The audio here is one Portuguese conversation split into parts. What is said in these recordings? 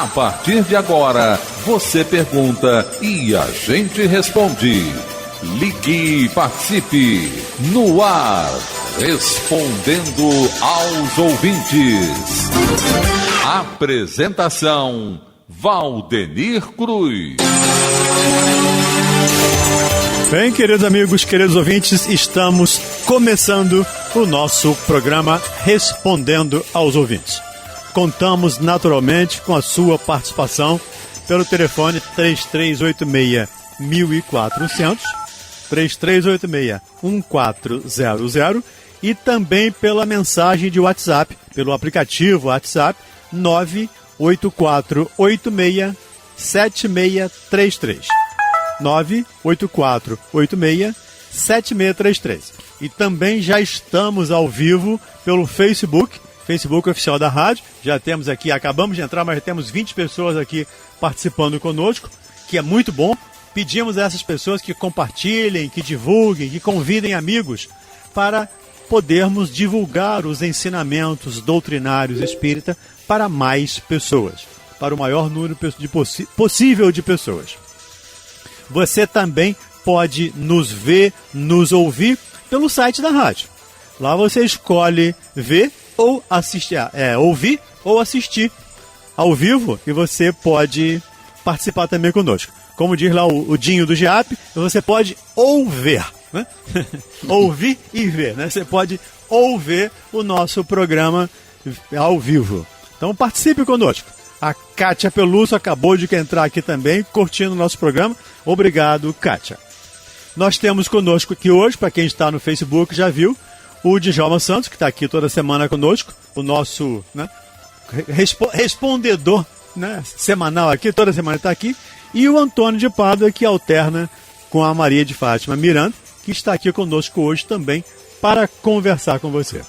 A partir de agora, você pergunta e a gente responde. Ligue e participe. No ar, respondendo aos ouvintes. Apresentação, Valdenir Cruz. Bem, queridos amigos, queridos ouvintes, estamos começando o nosso programa Respondendo aos Ouvintes. Contamos naturalmente com a sua participação pelo telefone 3386-1400, 3386-1400 e também pela mensagem de WhatsApp, pelo aplicativo WhatsApp 98486-7633. 98486-7633. E também já estamos ao vivo pelo Facebook oficial da rádio. Já temos aqui, acabamos de entrar, mas já temos 20 pessoas aqui participando conosco, que é muito bom. Pedimos a essas pessoas que compartilhem, que divulguem, que convidem amigos para podermos divulgar os ensinamentos doutrinários espírita para mais pessoas, para o maior número possível de pessoas. Você também pode nos ver, nos ouvir pelo site da rádio. Lá você escolhe ver ou assistir, ouvir ou assistir ao vivo, e você pode participar também conosco. Como diz lá o Dinho do GIAP, você pode ouvir, né? Ouvir e ver, né? Você pode ouvir o nosso programa ao vivo. Então participe conosco. A Kátia Peluso acabou de entrar aqui também, curtindo o nosso programa. Obrigado, Kátia. Nós temos conosco aqui hoje, para quem está no Facebook já viu, o Djalma Santos, que está aqui toda semana conosco, o nosso, né, respondedor, né, semanal aqui, toda semana está aqui, e o Antônio de Pádua, que alterna com a Maria de Fátima Miranda, que está aqui conosco hoje também para conversar com você.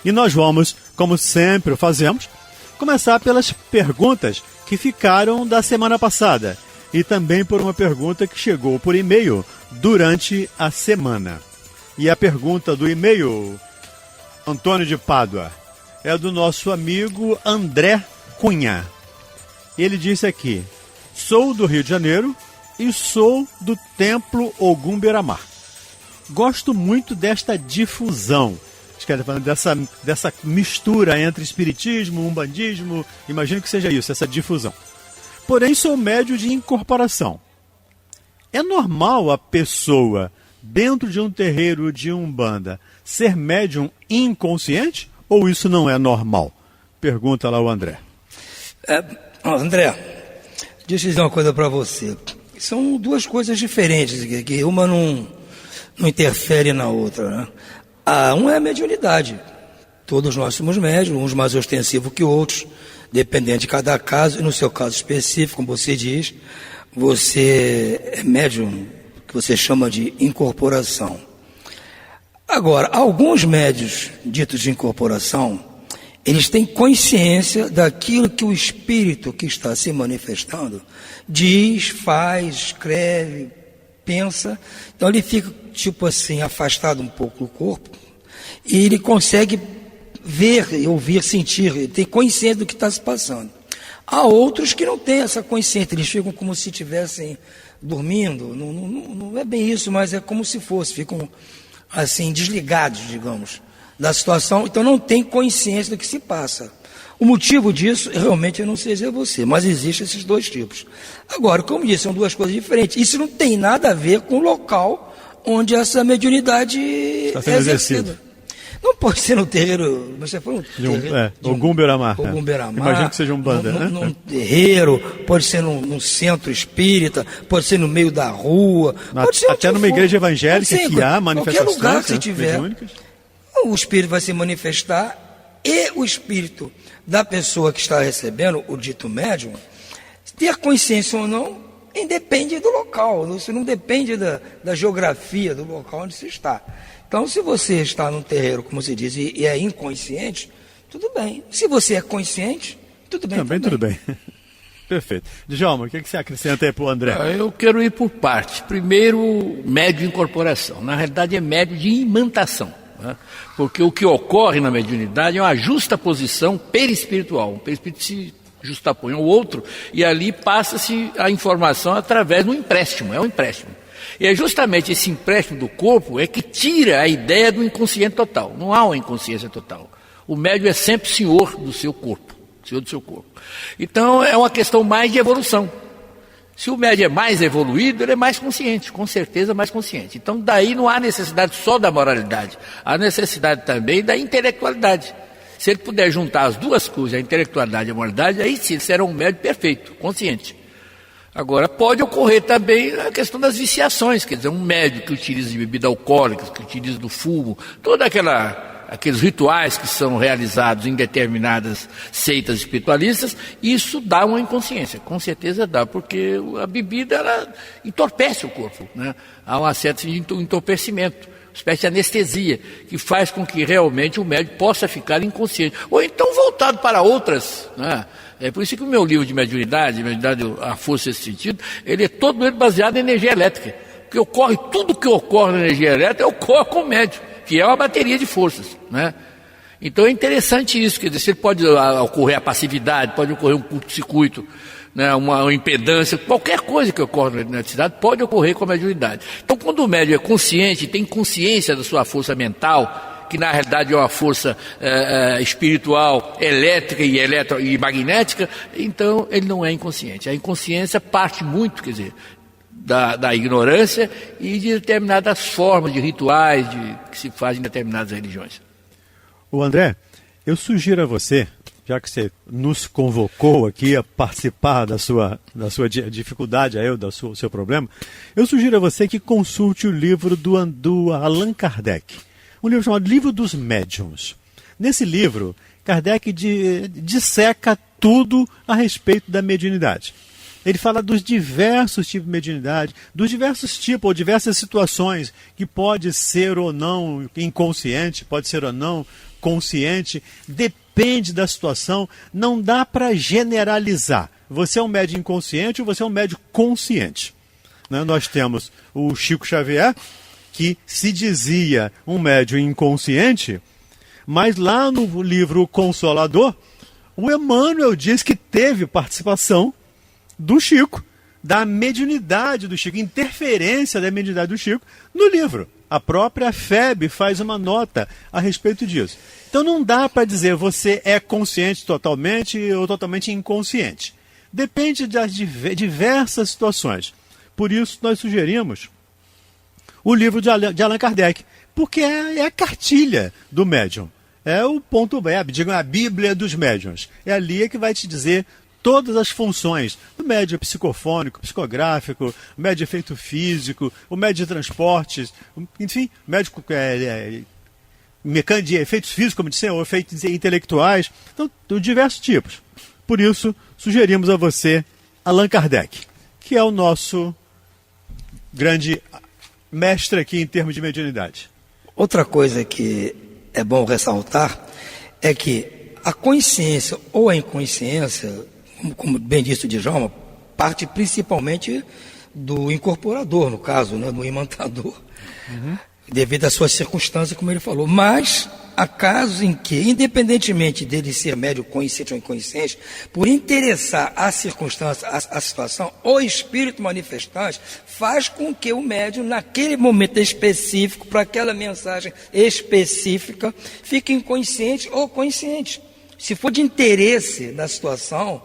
E nós vamos, como sempre fazemos, começar pelas perguntas que ficaram da semana passada e também por uma pergunta que chegou por e-mail durante a semana. E a pergunta do e-mail, Antônio de Pádua, é do nosso amigo André Cunha. Ele disse aqui: sou do Rio de Janeiro e sou do Templo Ogum Beira-Mar. Gosto muito desta difusão, dessa mistura entre espiritismo, umbandismo, imagino que seja isso, essa difusão. Porém, sou médium de incorporação. É normal a pessoa, dentro de um terreiro de umbanda, ser médium inconsciente? Ou isso não é normal? Pergunta lá o André. André, deixa eu dizer uma coisa para você. São duas coisas diferentes, que uma não interfere na outra, né? Um é a mediunidade. Todos nós somos médiums, uns mais ostensivos que outros, dependendo de cada caso. E no seu caso específico, como você diz, você é médium, que você chama de incorporação. Agora, alguns médiuns ditos de incorporação, eles têm consciência daquilo que o espírito que está se manifestando diz, faz, escreve, pensa. Então ele fica, tipo assim, afastado um pouco do corpo, e ele consegue ver, ouvir, sentir, ele tem consciência do que está se passando. Há outros que não têm essa consciência, eles ficam como se estivessem dormindo, não é bem isso, mas é como se fosse, ficam assim, desligados, digamos, da situação, então não tem consciência do que se passa. O motivo disso, realmente eu não sei dizer a você, mas existem esses dois tipos. Agora, como disse, são duas coisas diferentes. Isso não tem nada a ver com o local onde essa mediunidade é exercida. Não pode ser no terreiro, mas você foi um terreiro... Ogum Beira-Mar. Ogum Beira-Mar. Imagino que seja um banda, né? Num terreiro, pode ser num centro espírita, pode ser no meio da rua, pode ser até numa igreja evangélica que há manifestações. Qualquer lugar que tiver, o espírito vai se manifestar, e o espírito da pessoa que está recebendo, o dito médium, ter consciência ou não, independe do local, isso não depende da geografia do local onde se está. Então, se você está num terreiro, como se diz, e é inconsciente, tudo bem. Se você é consciente, tudo bem também. Tudo bem. Perfeito. Djalma, o que você acrescenta aí para o André? Eu quero ir por partes. Primeiro, médio de incorporação. Na realidade, é médio de imantação, né? Porque o que ocorre na mediunidade é uma justa posição perispiritual. O perispírito se justapõe ao outro, e ali passa-se a informação através do empréstimo, é um empréstimo. E é justamente esse empréstimo do corpo é que tira a ideia do inconsciente total. Não há uma inconsciência total. O médium é sempre senhor do seu corpo, senhor do seu corpo. Então é uma questão mais de evolução. Se o médium é mais evoluído, ele é mais consciente, com certeza mais consciente. Então daí não há necessidade só da moralidade, há necessidade também da intelectualidade. Se ele puder juntar as duas coisas, a intelectualidade e a moralidade, aí sim ele será um médium perfeito, consciente. Agora, pode ocorrer também a questão das viciações, quer dizer, um médium que utiliza de bebida alcoólica, que utiliza do fumo, todos aqueles rituais que são realizados em determinadas seitas espiritualistas, isso dá uma inconsciência, com certeza dá, porque a bebida, ela entorpece o corpo, né? Há um certo entorpecimento, uma espécie de anestesia, que faz com que realmente o médium possa ficar inconsciente, ou então voltado para outras, né? É por isso que o meu livro de mediunidade, a força nesse sentido, ele é todo ele baseado em energia elétrica. Porque tudo que ocorre na energia elétrica ocorre com o médium, que é uma bateria de forças, né? Então é interessante isso, quer dizer, pode ocorrer a passividade, pode ocorrer um curto-circuito, né, uma impedância, qualquer coisa que ocorre na eletricidade pode ocorrer com a mediunidade. Então quando o médium é consciente, tem consciência da sua força mental, que na realidade é uma força espiritual, elétrica e magnética, então ele não é inconsciente. A inconsciência parte muito, quer dizer, da ignorância e de determinadas formas de rituais que se fazem em determinadas religiões. O André, eu sugiro a você, já que você nos convocou aqui a participar da sua dificuldade, do seu problema, eu sugiro a você que consulte o livro do Allan Kardec. Um livro chamado Livro dos Médiuns. Nesse livro, Kardec disseca tudo a respeito da mediunidade. Ele fala dos diversos tipos de mediunidade, dos diversos tipos ou diversas situações que pode ser ou não inconsciente, pode ser ou não consciente, depende da situação, não dá para generalizar. Você é um médium inconsciente ou você é um médium consciente. Né? Nós temos o Chico Xavier, que se dizia um médium inconsciente, mas lá no livro Consolador, o Emmanuel diz que teve participação do Chico, da mediunidade do Chico, interferência da mediunidade do Chico no livro. A própria FEB faz uma nota a respeito disso. Então não dá para dizer você é consciente totalmente ou totalmente inconsciente. Depende das diversas situações. Por isso nós sugerimos o livro de Allan Kardec, porque é a cartilha do médium. É o ponto web, a Bíblia dos médiuns. É ali que vai te dizer todas as funções do médium psicofônico, psicográfico, o médium de efeito físico, o médium de transportes, enfim, médico mecânico de efeitos físicos, como disse, ou efeitos intelectuais, então, de diversos tipos. Por isso, sugerimos a você Allan Kardec, que é o nosso grande mestre aqui em termos de mediunidade. Outra coisa que é bom ressaltar é que a consciência ou a inconsciência, como bem disse o Djalma, parte principalmente do incorporador, no caso, né, do imantador, devido às suas circunstâncias, como ele falou. Mas há casos em que, independentemente dele ser médium consciente ou inconsciente, por interessar a circunstância, a situação, o espírito manifestante faz com que o médium, naquele momento específico, para aquela mensagem específica, fique inconsciente ou consciente. Se for de interesse da situação,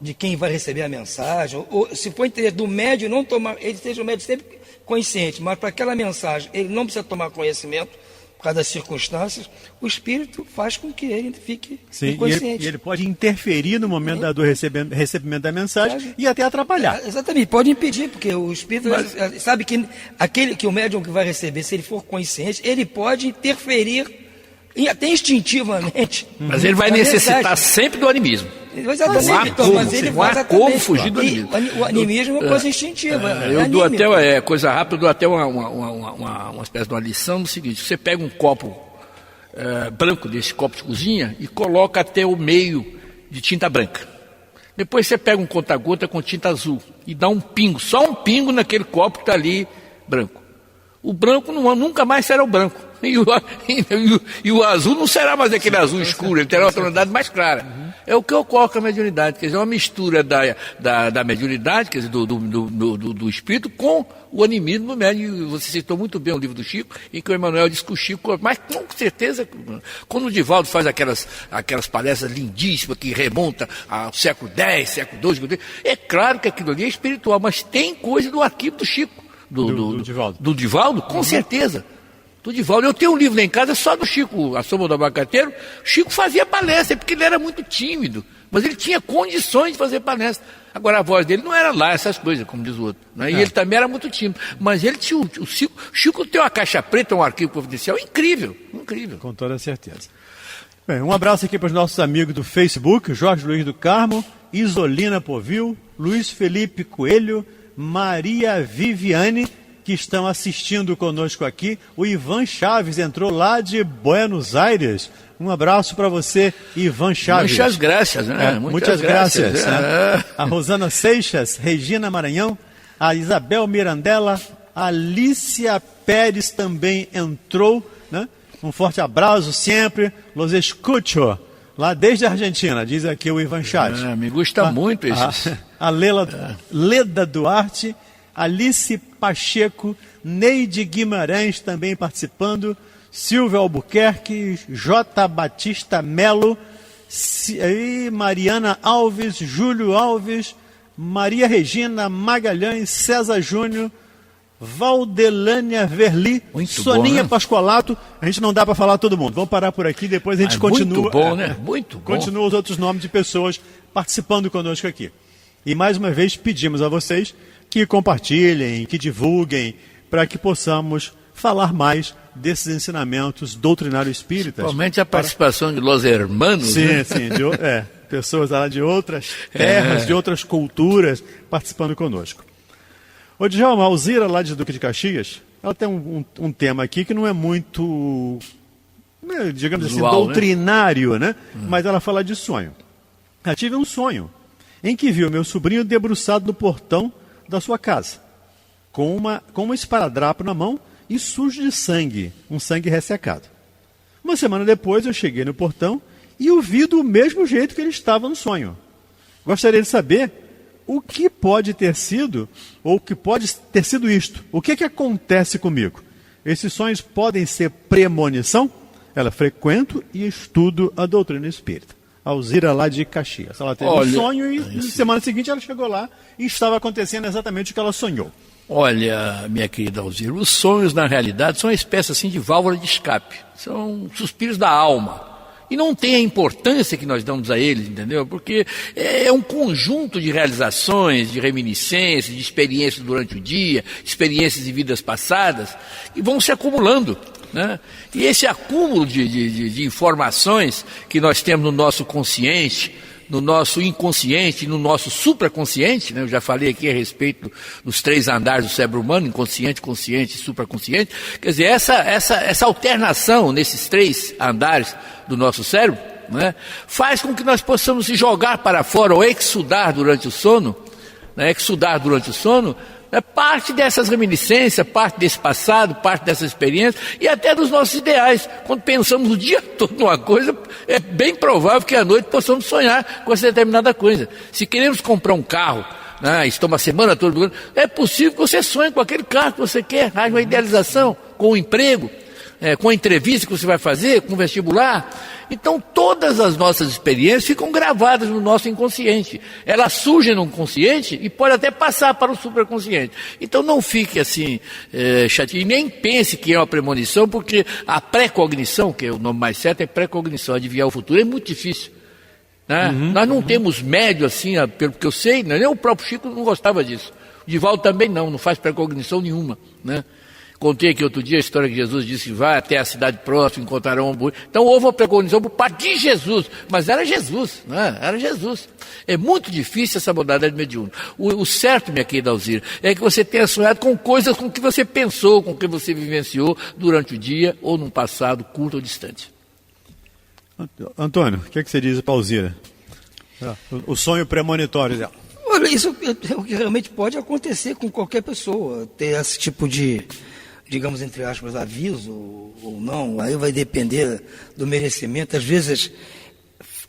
de quem vai receber a mensagem, ou se for interesse do médium não tomar, ele seja o médium sempre consciente, mas para aquela mensagem ele não precisa tomar conhecimento, por causa das circunstâncias, o espírito faz com que ele fique inconsciente. E ele pode interferir no momento do recebimento da mensagem e até atrapalhar. Exatamente, pode impedir, porque o espírito sabe que aquele que o médium que vai receber, se ele for consciente, ele pode interferir até instintivamente. Mas ele vai necessitar sempre do animismo. Exatamente, mas ele vai como fugir do animismo. O animismo é uma coisa instintiva. Eu dou até, coisa rápida, eu dou até uma espécie de uma lição no seguinte: você pega um copo branco desse copo de cozinha e coloca até o meio de tinta branca. Depois você pega um conta-gota com tinta azul e dá um pingo, só um pingo naquele copo que está ali branco. O branco nunca mais será o branco. E o azul não será mais aquele azul escuro, ele terá uma tonalidade mais clara. É o que ocorre com a mediunidade, quer dizer, é uma mistura da mediunidade, quer dizer, do espírito com o animismo do médium. Você citou muito bem o livro do Chico, em que o Emmanuel diz que o Chico, mas com certeza, quando o Divaldo faz aquelas palestras lindíssimas que remontam ao século X, século XII, é claro que aquilo ali é espiritual, mas tem coisa do arquivo do Chico, do Divaldo. Do Divaldo, com certeza. Do Divaldo. Eu tenho um livro lá em casa só do Chico, A Sombra do Abacateiro. Chico fazia palestra, porque ele era muito tímido, mas ele tinha condições de fazer palestra. Agora a voz dele não era lá essas coisas, como diz o outro, né? E ele também era muito tímido, mas ele tinha o Chico tem uma caixa preta, um arquivo confidencial incrível. Com toda certeza. Bem, um abraço aqui para os nossos amigos do Facebook, Jorge Luiz do Carmo, Isolina Povil, Luiz Felipe Coelho, Maria Viviane, que estão assistindo conosco aqui. O Ivan Chaves entrou lá de Buenos Aires. Um abraço para você, Ivan Chaves. Muitas graças, né? Muitas graças. Né? A Rosana Seixas, Regina Maranhão, a Isabel Mirandela, a Alicia Pérez também entrou, né? Um forte abraço sempre. Los escucho, lá desde a Argentina, diz aqui o Ivan Chaves. Me gusta muito isso. A Leda Duarte, Alice Pacheco, Neide Guimarães também participando, Silvia Albuquerque, J. Batista Melo, Mariana Alves, Júlio Alves, Maria Regina Magalhães, César Júnior, Valdelânia Verli, muito Soninha bom, né? Pascoalato. A gente não dá para falar todo mundo. Vamos parar por aqui, depois a gente continua. Muito bom, né? Muito bom. Continua os outros nomes de pessoas participando conosco aqui. E mais uma vez pedimos a vocês que compartilhem, que divulguem, para que possamos falar mais desses ensinamentos doutrinários espíritas. Principalmente a participação de Los Hermanos. Sim, né? sim, pessoas lá de outras terras, de outras culturas, participando conosco. O Djalma, Alzira, lá de Duque de Caxias, ela tem um tema aqui que não é muito, digamos assim, Usual, doutrinário, né? Mas ela fala de sonho. Eu tive um sonho em que viu meu sobrinho debruçado no portão da sua casa, com um esparadrapo na mão e sujo de sangue, um sangue ressecado. Uma semana depois eu cheguei no portão e o vi do mesmo jeito que ele estava no sonho. Gostaria de saber o que pode ter sido, ou o que pode ter sido isto. O que acontece comigo? Esses sonhos podem ser premonição? Ela frequento e estudo a doutrina espírita. Alzira lá de Caxias. Ela teve um sonho e na semana seguinte ela chegou lá e estava acontecendo exatamente o que ela sonhou. Olha, minha querida Alzira, os sonhos na realidade são uma espécie assim de válvula de escape. São suspiros da alma. E não tem a importância que nós damos a eles, entendeu? Porque é um conjunto de realizações, de reminiscências, de experiências durante o dia, experiências de vidas passadas, que vão se acumulando, né? E esse acúmulo de informações que nós temos no nosso consciente, no nosso inconsciente, no nosso supraconsciente, né? Eu já falei aqui a respeito dos 3 andares do cérebro humano, inconsciente, consciente e supraconsciente. Quer dizer, essa alternação nesses 3 andares do nosso cérebro, né, faz com que nós possamos se jogar para fora ou exudar durante o sono, né, parte dessas reminiscências, parte desse passado, parte dessa experiência e até dos nossos ideais. Quando pensamos o dia todo numa coisa, é bem provável que à noite possamos sonhar com essa determinada coisa. Se queremos comprar um carro, né, estamos a semana toda, é possível que você sonhe com aquele carro que você quer, haja uma idealização, com o emprego, com a entrevista que você vai fazer, com o vestibular. Então todas as nossas experiências ficam gravadas no nosso inconsciente. Elas surgem no consciente e pode até passar para o superconsciente. Então não fique assim chateado, e nem pense que é uma premonição, porque a pré-cognição, que é o nome mais certo, é pré-cognição, adivinhar o futuro, é muito difícil. Né? Nós não temos médio assim, pelo que eu sei, nem o próprio Chico não gostava disso. O Divaldo também não faz pré-cognição nenhuma, né? Contei aqui outro dia a história que Jesus disse que vai até a cidade próxima, encontrarão um boi. Então houve uma preconização por parte de Jesus, mas era Jesus, né? Era Jesus. É muito difícil essa modalidade mediúnica. O certo, minha querida Alzira, é que você tenha sonhado com coisas com que você pensou, com que você vivenciou durante o dia ou num passado curto ou distante. Antônio, o que você diz para a Alzira? O sonho premonitório dela. Olha, isso é o que realmente pode acontecer com qualquer pessoa, ter esse tipo de digamos, entre aspas, aviso ou não, aí vai depender do merecimento. Às vezes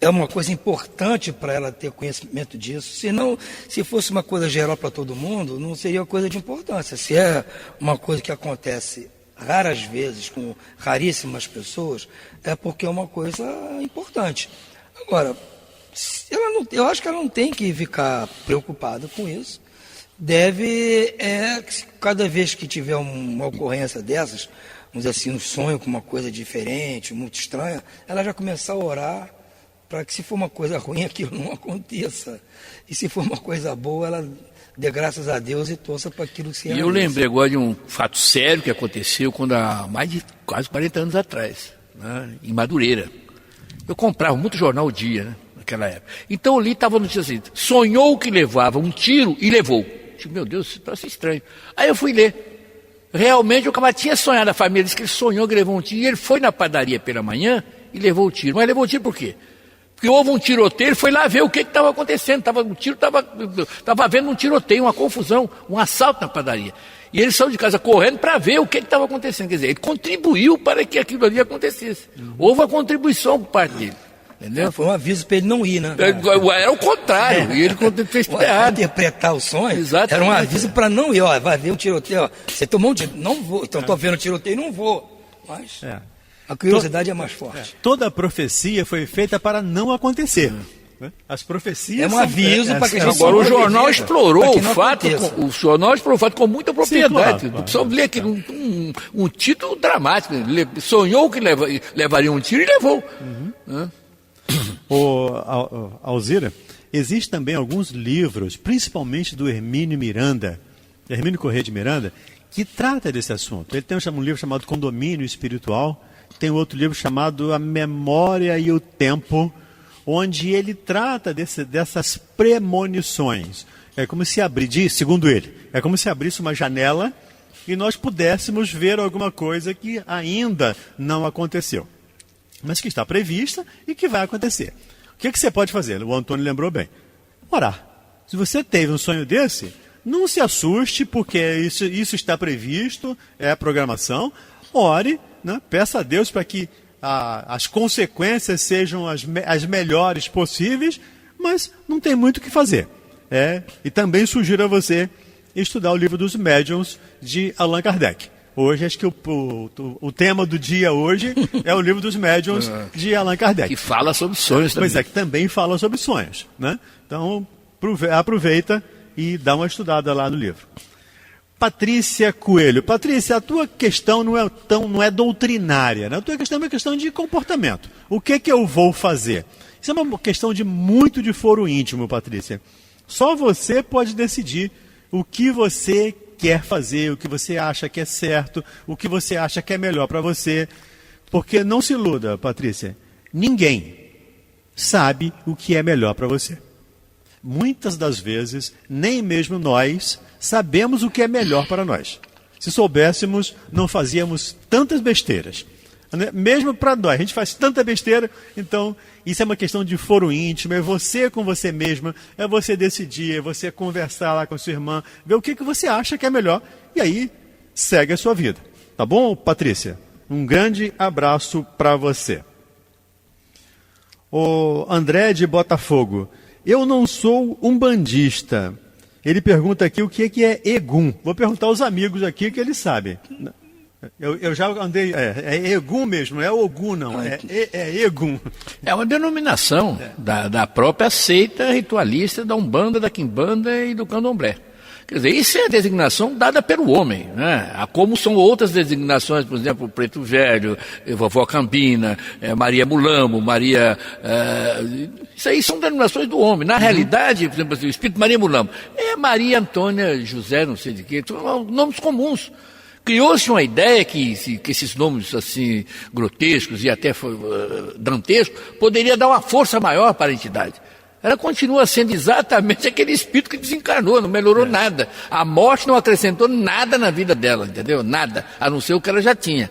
é uma coisa importante para ela ter conhecimento disso. Senão, se fosse uma coisa geral para todo mundo, não seria coisa de importância. Se é uma coisa que acontece raras vezes, com raríssimas pessoas, é porque é uma coisa importante. Agora, eu acho que ela não tem que ficar preocupada com isso. Deve, cada vez que tiver uma ocorrência dessas, vamos dizer assim, um sonho com uma coisa diferente, muito estranha, ela já começar a orar para que, se for uma coisa ruim, aquilo não aconteça. E se for uma coisa boa, ela dê graças a Deus e torça para aquilo que se realiza. E eu lembrei agora de um fato sério que aconteceu quando há mais de quase 40 anos atrás, né, em Madureira. Eu comprava muito jornal o dia, né, naquela época. Então eu li, estava no notícia assim: sonhou que levava um tiro e levou. Meu Deus, isso parece estranho. Aí eu fui ler. Realmente o camarada tinha sonhado, a família disse que ele sonhou que levou um tiro, e ele foi na padaria pela manhã e levou o tiro. Mas levou o tiro por quê? Porque houve um tiroteio, ele foi lá ver o que estava acontecendo. O tiro estava havendo um tiroteio, uma confusão, um assalto na padaria. E ele saiu de casa correndo para ver o que estava acontecendo. Quer dizer, ele contribuiu para que aquilo ali acontecesse. Houve uma contribuição por parte dele. Entendeu? Foi um aviso para ele não ir, né? Era o contrário, e ele fez tudo errado. Interpretar o sonho, exatamente, era um aviso para não ir. Ó, vai ver um tiroteio, ó. Você tomou um tiro, não vou. Então estou vendo um tiroteio, não vou. Mas a curiosidade é mais forte. Toda profecia foi feita para não acontecer. As profecias é um aviso para que a gente... Agora o jornal explorou o fato, com muita propriedade. Sim, claro. Só ler aqui um título dramático. Sonhou que levaria um tiro e levou. Alzira, existem também alguns livros, principalmente do Hermínio Corrêa de Miranda, que trata desse assunto. Ele tem um livro chamado Condomínio Espiritual, tem outro livro chamado A Memória e o Tempo, onde ele trata dessas premonições. É como se segundo ele, é como se abrisse uma janela e nós pudéssemos ver alguma coisa que ainda não aconteceu, mas que está prevista e que vai acontecer. O que você pode fazer? O Antônio lembrou bem. Orar. Se você teve um sonho desse, não se assuste, porque isso está previsto, é a programação. Ore, né? Peça a Deus para que as consequências sejam as melhores possíveis, mas não tem muito o que fazer. E também sugiro a você estudar o livro dos Médiuns de Allan Kardec. Hoje, acho que o tema do dia hoje é o livro dos Médiuns de Allan Kardec. Que fala sobre sonhos também. Pois é, que também fala sobre sonhos, né? Então, aproveita e dá uma estudada lá no livro. Patrícia Coelho. Patrícia, a tua questão não é doutrinária, né? A tua questão é uma questão de comportamento. O que eu vou fazer? Isso é uma questão muito de foro íntimo, Patrícia. Só você pode decidir o que você quer fazer, o que você acha que é certo, o que você acha que é melhor para você. Porque não se iluda, Patrícia, ninguém sabe o que é melhor para você. Muitas das vezes, nem mesmo nós sabemos o que é melhor para nós. Se soubéssemos, não fazíamos tantas besteiras. Mesmo para nós, a gente faz tanta besteira, então isso é uma questão de foro íntimo, é você com você mesma, é você decidir, é você conversar lá com a sua irmã, ver o que você acha que é melhor, e aí segue a sua vida. Tá bom, Patrícia? Um grande abraço para você. O André de Botafogo. Eu não sou umbandista. Ele pergunta aqui o que é Egum. Vou perguntar aos amigos aqui que eles sabem. Eu já andei... É Egum mesmo, não é Ogum não, é Egum. É uma denominação da própria seita ritualista da Umbanda, da Quimbanda e do Candomblé. Quer dizer, isso é a designação dada pelo homem, né? Como são outras designações, por exemplo, Preto Velho, Vovó Cambina, Maria Mulambo, Maria... isso aí são denominações do homem. Na realidade, por exemplo, o Espírito Maria Mulambo é Maria Antônia José, não sei de quê, são nomes comuns. Criou-se uma ideia que esses nomes assim grotescos e até dantescos poderia dar uma força maior para a entidade. Ela continua sendo exatamente aquele espírito que desencarnou, não melhorou nada. A morte não acrescentou nada na vida dela, entendeu? Nada, a não ser o que ela já tinha.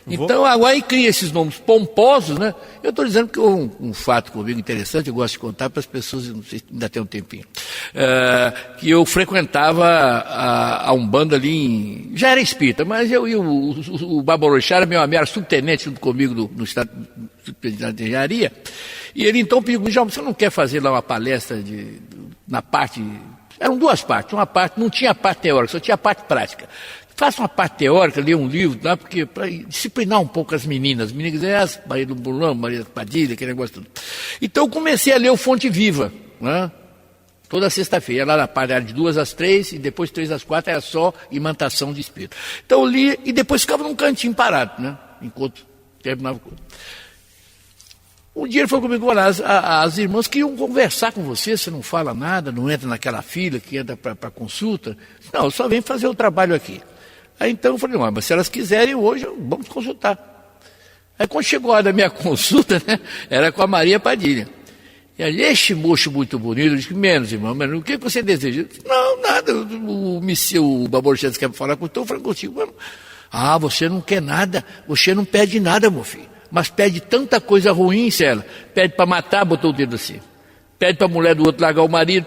Então, agora aí cria esses nomes pomposos, né? Eu estou dizendo que houve um fato comigo interessante, eu gosto de contar para as pessoas, não sei se ainda tem um tempinho, que eu frequentava a Umbanda ali, já era espírita, mas eu e o Baborixá, meu amigo, era subtenente junto comigo no estado de engenharia, e ele então pediu, João, você não quer fazer lá uma palestra na parte, eram duas partes, uma parte, não tinha parte teórica, só tinha a parte prática. Faça uma parte teórica, lê um livro, tá? Porque para disciplinar um pouco as meninas diziam, Maria do Bulão, Maria Padilha, aquele negócio tudo. Então eu comecei a ler o Fonte Viva, né? Toda sexta-feira, lá na parte era de 2 às 3 e depois 3 às 4 era só imantação de espírito. Então eu li e depois ficava num cantinho parado, né? Enquanto terminava o curso. Um dia ele falou comigo, olha, as irmãs queriam conversar com você não fala nada, não entra naquela fila que entra para consulta. Não, eu só venho fazer o trabalho aqui. Aí então eu falei, mas se elas quiserem hoje, vamos consultar. Aí quando chegou a hora da minha consulta, né, era com a Maria Padilha. E ali, este moço muito bonito, eu disse, menos, irmão, mas o que você deseja? Disse, não, nada, o Baborixá quer falar com eu falando contigo. Mano. Ah, você não quer nada, você não pede nada, meu filho. Mas pede tanta coisa ruim, Cela. Pede para matar, botou o dedo assim. Pede para a mulher do outro largar o marido.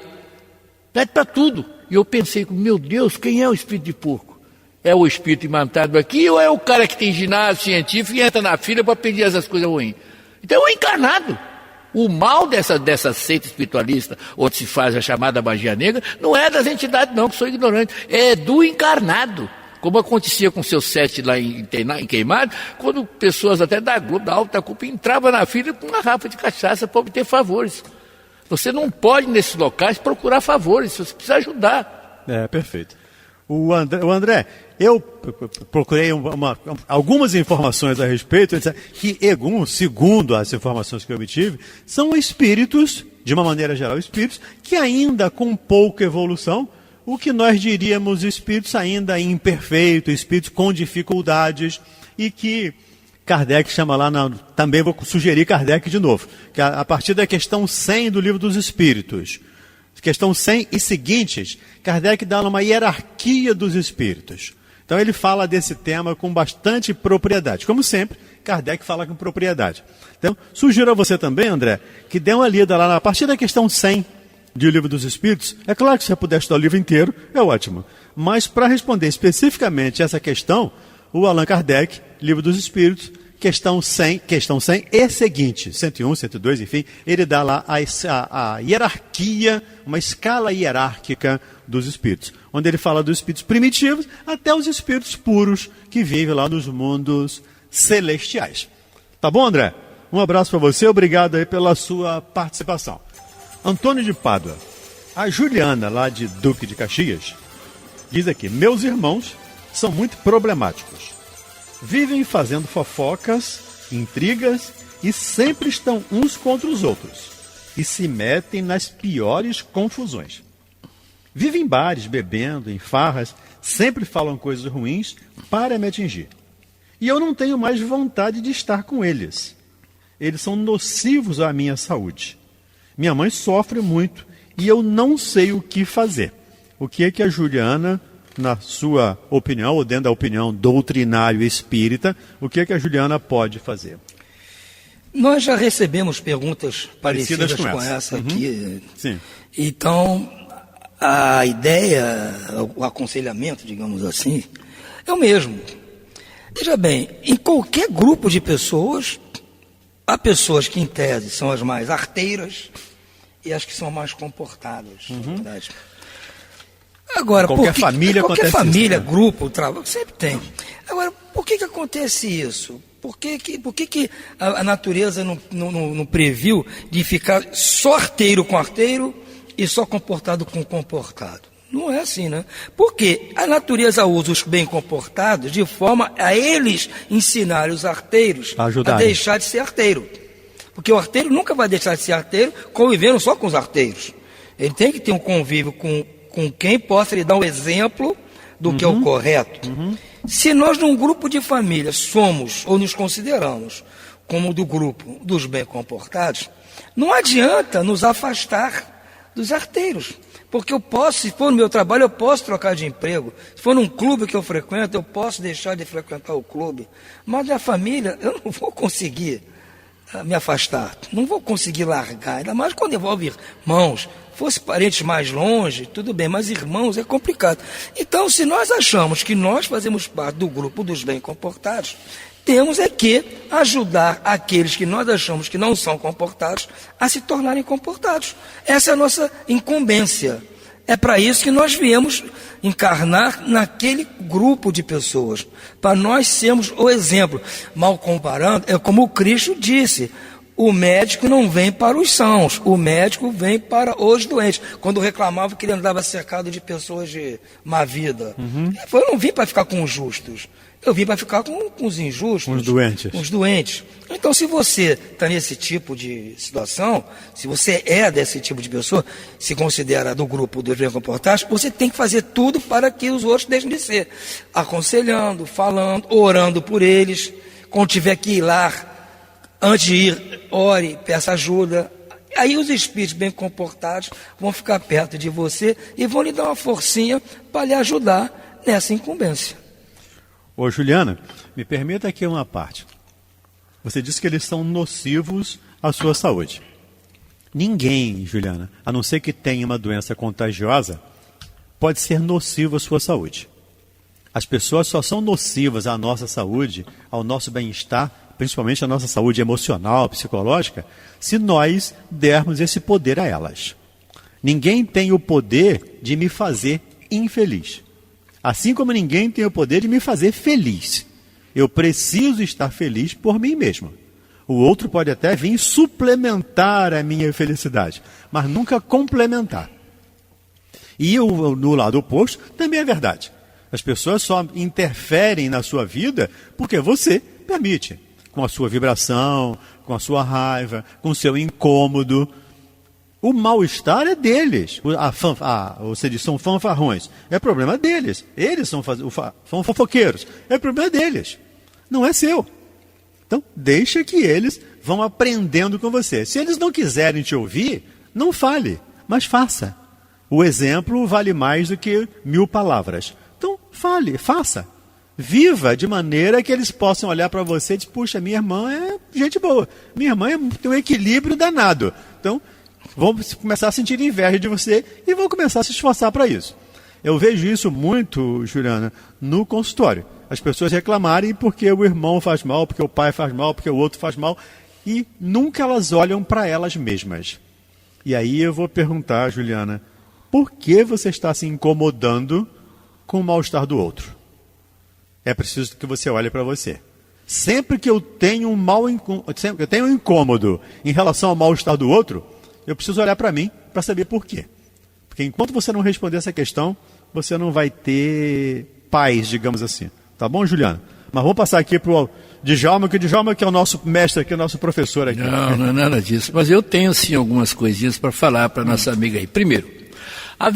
Pede para tudo. E eu pensei, meu Deus, quem é o espírito de porco? É o espírito imantado aqui ou é o cara que tem ginásio científico e entra na fila para pedir essas coisas ruins? Então é o encarnado. O mal dessa seita espiritualista, onde se faz a chamada magia negra, não é das entidades não, que sou ignorante, é do encarnado. Como acontecia com o seu Sete lá em Queimado, quando pessoas até da Globo, da Alta Culpa, entravam na fila com uma garrafa de cachaça para obter favores. Você não pode, nesses locais, procurar favores, você precisa ajudar. Perfeito. O André, eu procurei algumas informações a respeito, que Egum, segundo as informações que eu obtive, são espíritos, de uma maneira geral, espíritos que ainda com pouca evolução, o que nós diríamos espíritos ainda imperfeitos, espíritos com dificuldades, e que Kardec chama lá, também vou sugerir Kardec de novo, que a partir da questão 100 do Livro dos Espíritos, questão 100 e seguintes, Kardec dá uma hierarquia dos espíritos. Então ele fala desse tema com bastante propriedade. Como sempre, Kardec fala com propriedade. Então, sugiro a você também, André, que dê uma lida lá a partir da questão 100 do Livro dos Espíritos. É claro que se você puder estudar o livro inteiro, é ótimo. Mas para responder especificamente essa questão, o Allan Kardec, Livro dos Espíritos, questão 100 e seguinte, 101, 102, enfim, ele dá lá a hierarquia, uma escala hierárquica dos espíritos, onde ele fala dos espíritos primitivos até os espíritos puros que vivem lá nos mundos celestiais. Tá bom, André? Um abraço para você, obrigado aí pela sua participação. Antônio de Pádua, a Juliana, lá de Duque de Caxias, diz aqui, meus irmãos são muito problemáticos. Vivem fazendo fofocas, intrigas e sempre estão uns contra os outros e se metem nas piores confusões. Vivem em bares, bebendo, em farras, sempre falam coisas ruins para me atingir. E eu não tenho mais vontade de estar com eles. Eles são nocivos à minha saúde. Minha mãe sofre muito e eu não sei o que fazer. O que é que a Juliana, na sua opinião, ou dentro da opinião doutrinário espírita, o que é que a Juliana pode fazer? Nós já recebemos perguntas parecidas com essa aqui. Sim. Então, a ideia, o aconselhamento, digamos assim, é o mesmo. Veja bem, em qualquer grupo de pessoas, há pessoas que, em tese, são as mais arteiras e as que são mais comportadas. Verdade. Agora, qualquer família, grupo, trabalho, sempre tem. Agora, por que acontece isso? Por que a natureza não previu de ficar só arteiro com arteiro e só comportado com comportado? Não é assim, né? Porque a natureza usa os bem comportados de forma a eles ensinarem os arteiros a deixar de ser arteiro. Porque o arteiro nunca vai deixar de ser arteiro convivendo só com os arteiros. Ele tem que ter um convívio com quem possa lhe dar um exemplo do que é o correto. Se nós, num grupo de família, somos ou nos consideramos como do grupo dos bem comportados, não adianta nos afastar dos arteiros. Porque eu posso, se for no meu trabalho, eu posso trocar de emprego. Se for num clube que eu frequento, eu posso deixar de frequentar o clube. Mas da família, eu não vou conseguir me afastar. Não vou conseguir largar. Ainda mais quando envolve irmãos. Fosse parentes mais longe, tudo bem, mas irmãos é complicado. Então, se nós achamos que nós fazemos parte do grupo dos bem comportados, temos é que ajudar aqueles que nós achamos que não são comportados a se tornarem comportados. Essa é a nossa incumbência. É para isso que nós viemos encarnar naquele grupo de pessoas, para nós sermos o exemplo. Mal comparando, é como o Cristo disse, o médico não vem para os sãos, o médico vem para os doentes. Quando reclamava que ele andava cercado de pessoas de má vida. Ele falou, eu não vim para ficar com os justos. Eu vim para ficar com os injustos. Com os doentes. Com os doentes. Então, se você está nesse tipo de situação, se você é desse tipo de pessoa, se considera do grupo dos bem comportados, você tem que fazer tudo para que os outros deixem de ser. Aconselhando, falando, orando por eles. Quando tiver que ir lá, antes de ir, ore, peça ajuda. Aí os espíritos bem comportados vão ficar perto de você e vão lhe dar uma forcinha para lhe ajudar nessa incumbência. Ô Juliana, me permita aqui uma parte. Você disse que eles são nocivos à sua saúde. Ninguém, Juliana, a não ser que tenha uma doença contagiosa, pode ser nocivo à sua saúde. As pessoas só são nocivas à nossa saúde, ao nosso bem-estar, principalmente à nossa saúde emocional, psicológica, se nós dermos esse poder a elas. Ninguém tem o poder de me fazer infeliz. Assim como ninguém tem o poder de me fazer feliz. Eu preciso estar feliz por mim mesmo. O outro pode até vir suplementar a minha felicidade, mas nunca complementar. E no lado oposto também é verdade. As pessoas só interferem na sua vida porque você permite. Com a sua vibração, com a sua raiva, com o seu incômodo. O mal-estar é deles. Você diz, são fanfarrões. É problema deles. Eles são fofoqueiros. É problema deles. Não é seu. Então, deixa que eles vão aprendendo com você. Se eles não quiserem te ouvir, não fale, mas faça. O exemplo vale mais do que 1000 palavras. Então, fale, faça. Viva de maneira que eles possam olhar para você e dizer, puxa, minha irmã é gente boa. Minha irmã tem um equilíbrio danado. Então, vão começar a sentir inveja de você e vão começar a se esforçar para isso. Eu vejo isso muito, Juliana, no consultório. As pessoas reclamarem porque o irmão faz mal, porque o pai faz mal, porque o outro faz mal. E nunca elas olham para elas mesmas. E aí eu vou perguntar, Juliana, por que você está se incomodando com o mal-estar do outro? É preciso que você olhe para você. Sempre que eu tenho um incômodo em relação ao mal-estar do outro, eu preciso olhar para mim para saber por quê. Porque enquanto você não responder essa questão, você não vai ter paz, digamos assim. Tá bom, Juliana? Mas vamos passar aqui para o Djalma, que o Djalma que é o nosso mestre aqui, o nosso professor aqui. Não é nada disso. Mas eu tenho, sim, algumas coisinhas para falar para nossa amiga aí. Primeiro, a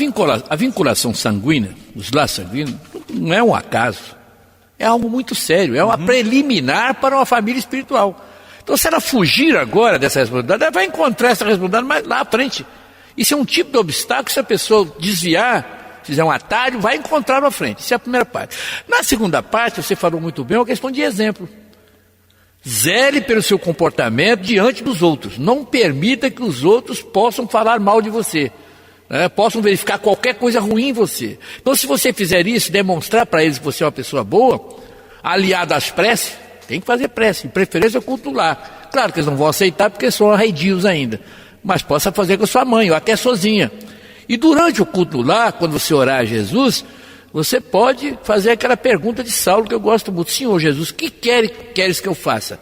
vinculação sanguínea, os laços sanguíneos, não é um acaso. É algo muito sério. É uma preliminar para uma família espiritual. Então, se ela fugir agora dessa responsabilidade, ela vai encontrar essa responsabilidade mais lá à frente. Isso é um tipo de obstáculo que, se a pessoa desviar, fizer um atalho, vai encontrar lá à frente. Isso é a primeira parte. Na segunda parte, você falou muito bem, é uma questão de exemplo. Zele pelo seu comportamento diante dos outros. Não permita que os outros possam falar mal de você. Possam verificar qualquer coisa ruim em você. Então, se você fizer isso, demonstrar para eles que você é uma pessoa boa, aliado às preces, tem que fazer prece, de preferência culto lar. Claro que eles não vão aceitar porque são arredios ainda, mas possa fazer com a sua mãe ou até sozinha. E durante o culto lar, quando você orar a Jesus, você pode fazer aquela pergunta de Saulo que eu gosto muito. Senhor Jesus, o que queres que eu faça?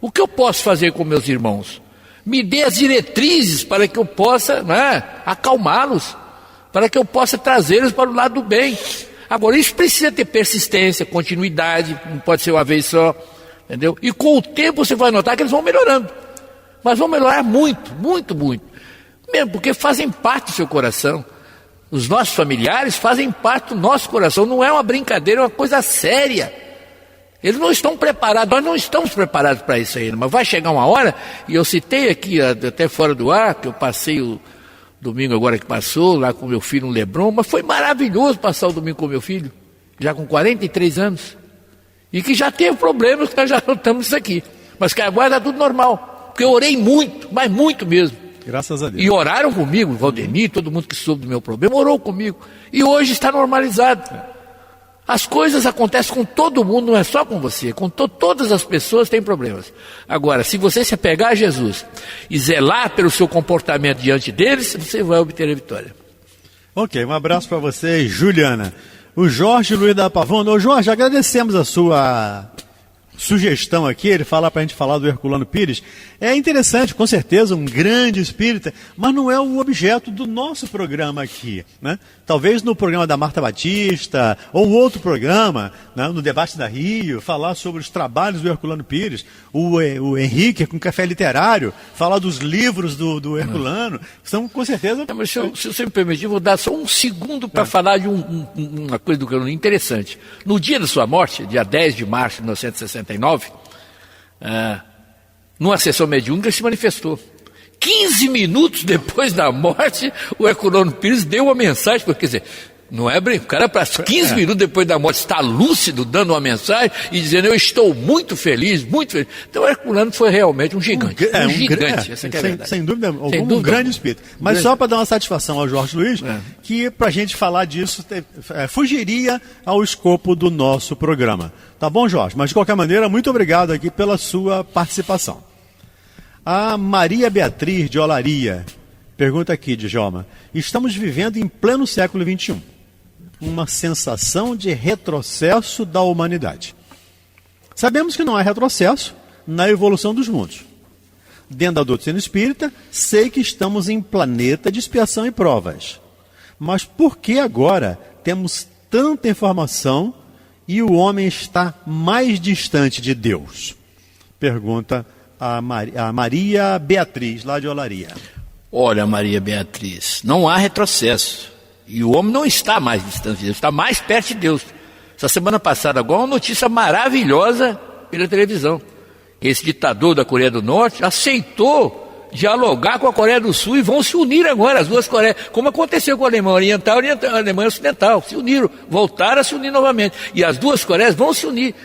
O que eu posso fazer com meus irmãos? Me dê as diretrizes para que eu possa acalmá-los, para que eu possa trazê-los para o lado do bem. Agora, isso precisa ter persistência, continuidade, não pode ser uma vez só, entendeu? E com o tempo você vai notar que eles vão melhorando, mas vão melhorar muito, muito, muito, mesmo porque fazem parte do seu coração. Os nossos familiares fazem parte do nosso coração, não é uma brincadeira, é uma coisa séria. Eles não estão preparados, nós não estamos preparados para isso ainda, mas vai chegar uma hora, e eu citei aqui até fora do ar, que eu passei domingo agora que passou, lá com meu filho no Leblon, mas foi maravilhoso passar o domingo com meu filho, já com 43 anos, e que já teve problemas, que nós já notamos isso aqui, mas que agora está tudo normal, porque eu orei muito, mas muito mesmo. Graças a Deus. E oraram comigo, Valdemir, todo mundo que soube do meu problema, orou comigo, e hoje está normalizado. As coisas acontecem com todo mundo, não é só com você, com todas as pessoas têm problemas. Agora, se você se apegar a Jesus e zelar pelo seu comportamento diante deles, você vai obter a vitória. Ok, um abraço para você, Juliana. O Jorge Luiz da Pavona. Ô Jorge, agradecemos a sua sugestão aqui, ele fala para a gente falar do Herculano Pires. É interessante, com certeza, um grande espírita, mas não é o objeto do nosso programa aqui, né? Talvez no programa da Marta Batista, ou outro programa, né, no Debate da Rio, falar sobre os trabalhos do Herculano Pires, o Henrique com Café Literário, falar dos livros do Herculano, são com certeza... Mas se você me permitir, vou dar só um segundo para falar de uma coisa do Herculano interessante. No dia da sua morte, dia 10 de março de 1969, numa sessão mediúnica ele se manifestou. 15 minutos depois da morte, o Herculano Pires deu uma mensagem, porque, quer dizer, não é brinco, o cara para 15 minutos depois da morte está lúcido, dando uma mensagem e dizendo, eu estou muito feliz, muito feliz. Então o Herculano foi realmente um gigante, essa que é a verdade. Sem dúvida alguma, um grande espírito. Mas só para dar uma satisfação ao Jorge Luiz, que para a gente falar disso, fugiria ao escopo do nosso programa. Tá bom, Jorge? Mas de qualquer maneira, muito obrigado aqui pela sua participação. A Maria Beatriz de Olaria pergunta aqui, Djalma: estamos vivendo em pleno século XXI, uma sensação de retrocesso da humanidade. Sabemos que não há retrocesso na evolução dos mundos. Dentro da doutrina espírita, sei que estamos em planeta de expiação e provas. Mas por que agora temos tanta informação e o homem está mais distante de Deus? Pergunta a Maria Beatriz, lá de Olaria. Olha, Maria Beatriz, não há retrocesso. E o homem não está mais distante de Deus, está mais perto de Deus. Essa semana passada, agora, uma notícia maravilhosa pela televisão. Esse ditador da Coreia do Norte aceitou dialogar com a Coreia do Sul e vão se unir agora, as duas Coreias. Como aconteceu com a Alemanha Oriental e a Alemanha Ocidental. Se uniram, voltaram a se unir novamente. E as duas Coreias vão se unir.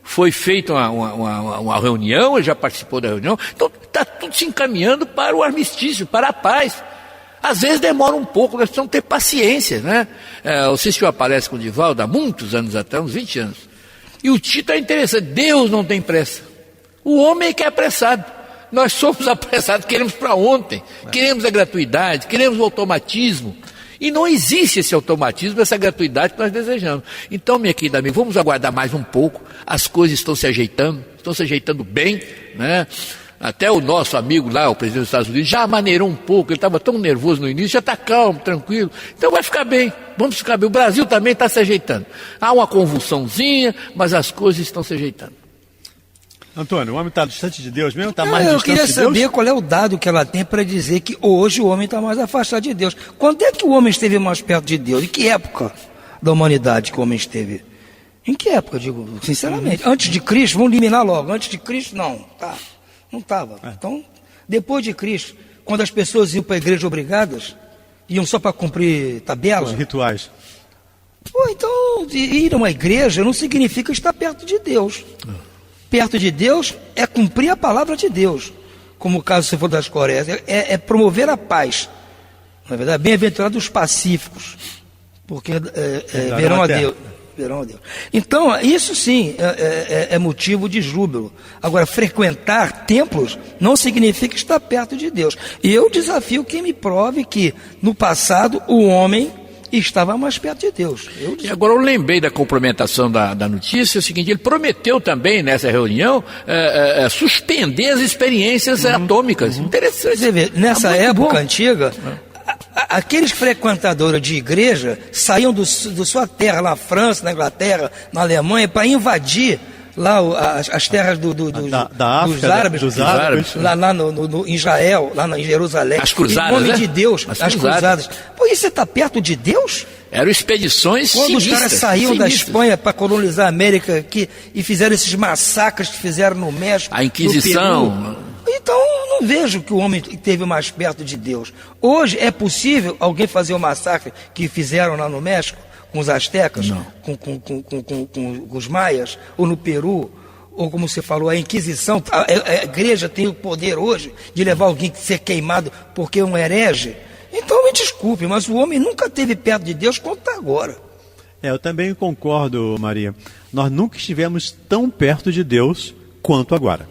Foi feita uma reunião, ele já participou da reunião, então está tudo se encaminhando para o armistício, para a paz. Às vezes demora um pouco, nós precisamos ter paciência, né? Eu assisti uma palestra com o Divaldo há muitos anos atrás, uns 20 anos, e o título é interessante: Deus não tem pressa, o homem é que é apressado. Nós somos apressados, queremos para ontem, queremos a gratuidade, queremos o automatismo. E não existe esse automatismo, essa gratuidade que nós desejamos. Então, minha querida amiga, vamos aguardar mais um pouco. As coisas estão se ajeitando bem, né? Até o nosso amigo lá, o presidente dos Estados Unidos, já maneirou um pouco, ele estava tão nervoso no início, já está calmo, tranquilo. Então vai ficar bem, vamos ficar bem. O Brasil também está se ajeitando. Há uma convulsãozinha, mas as coisas estão se ajeitando. Antônio, o homem está distante de Deus mesmo? Está mais distante de Deus? Eu queria saber qual é o dado que ela tem para dizer que hoje o homem está mais afastado de Deus. Quando é que o homem esteve mais perto de Deus? Em que época da humanidade que o homem esteve? Em que época, digo, sinceramente? Antes de Cristo, vamos eliminar logo. Antes de Cristo, não estava. Então, depois de Cristo, quando as pessoas iam para a igreja obrigadas, iam só para cumprir tabela. Os rituais. Então, ir a uma igreja não significa estar perto de Deus. Perto de Deus é cumprir a palavra de Deus, como o caso se for das Coreias, é promover a paz. Na verdade, bem-aventurados os pacíficos, porque verão a Deus. Então, isso sim é motivo de júbilo. Agora, frequentar templos não significa estar perto de Deus. E eu desafio quem me prove que no passado o homem estava mais perto de Deus. E agora eu lembrei da complementação da notícia, é o seguinte: ele prometeu também nessa reunião suspender as experiências atômicas. Interessante. Você vê, nessa época antiga, aqueles frequentadores de igreja saíam da sua terra, na França, na Inglaterra, na Alemanha, para invadir lá as terras da África, dos árabes, lá em Israel, lá em Jerusalém. As cruzadas, em nome de Deus, as cruzadas. Pô, e você está perto de Deus? Eram expedições quando sinistras. Os caras saíam da Espanha para colonizar a América e fizeram esses massacres que fizeram no México, a Inquisição. no Peru. Então, não vejo que o homem esteve mais perto de Deus. Hoje, é possível alguém fazer o massacre que fizeram lá no México, com os astecas, com os maias, ou no Peru, ou como você falou, a Inquisição? A igreja tem o poder hoje de levar alguém a ser queimado porque é um herege? Então, me desculpe, mas o homem nunca esteve perto de Deus quanto está agora. Eu também concordo, Maria. Nós nunca estivemos tão perto de Deus quanto agora.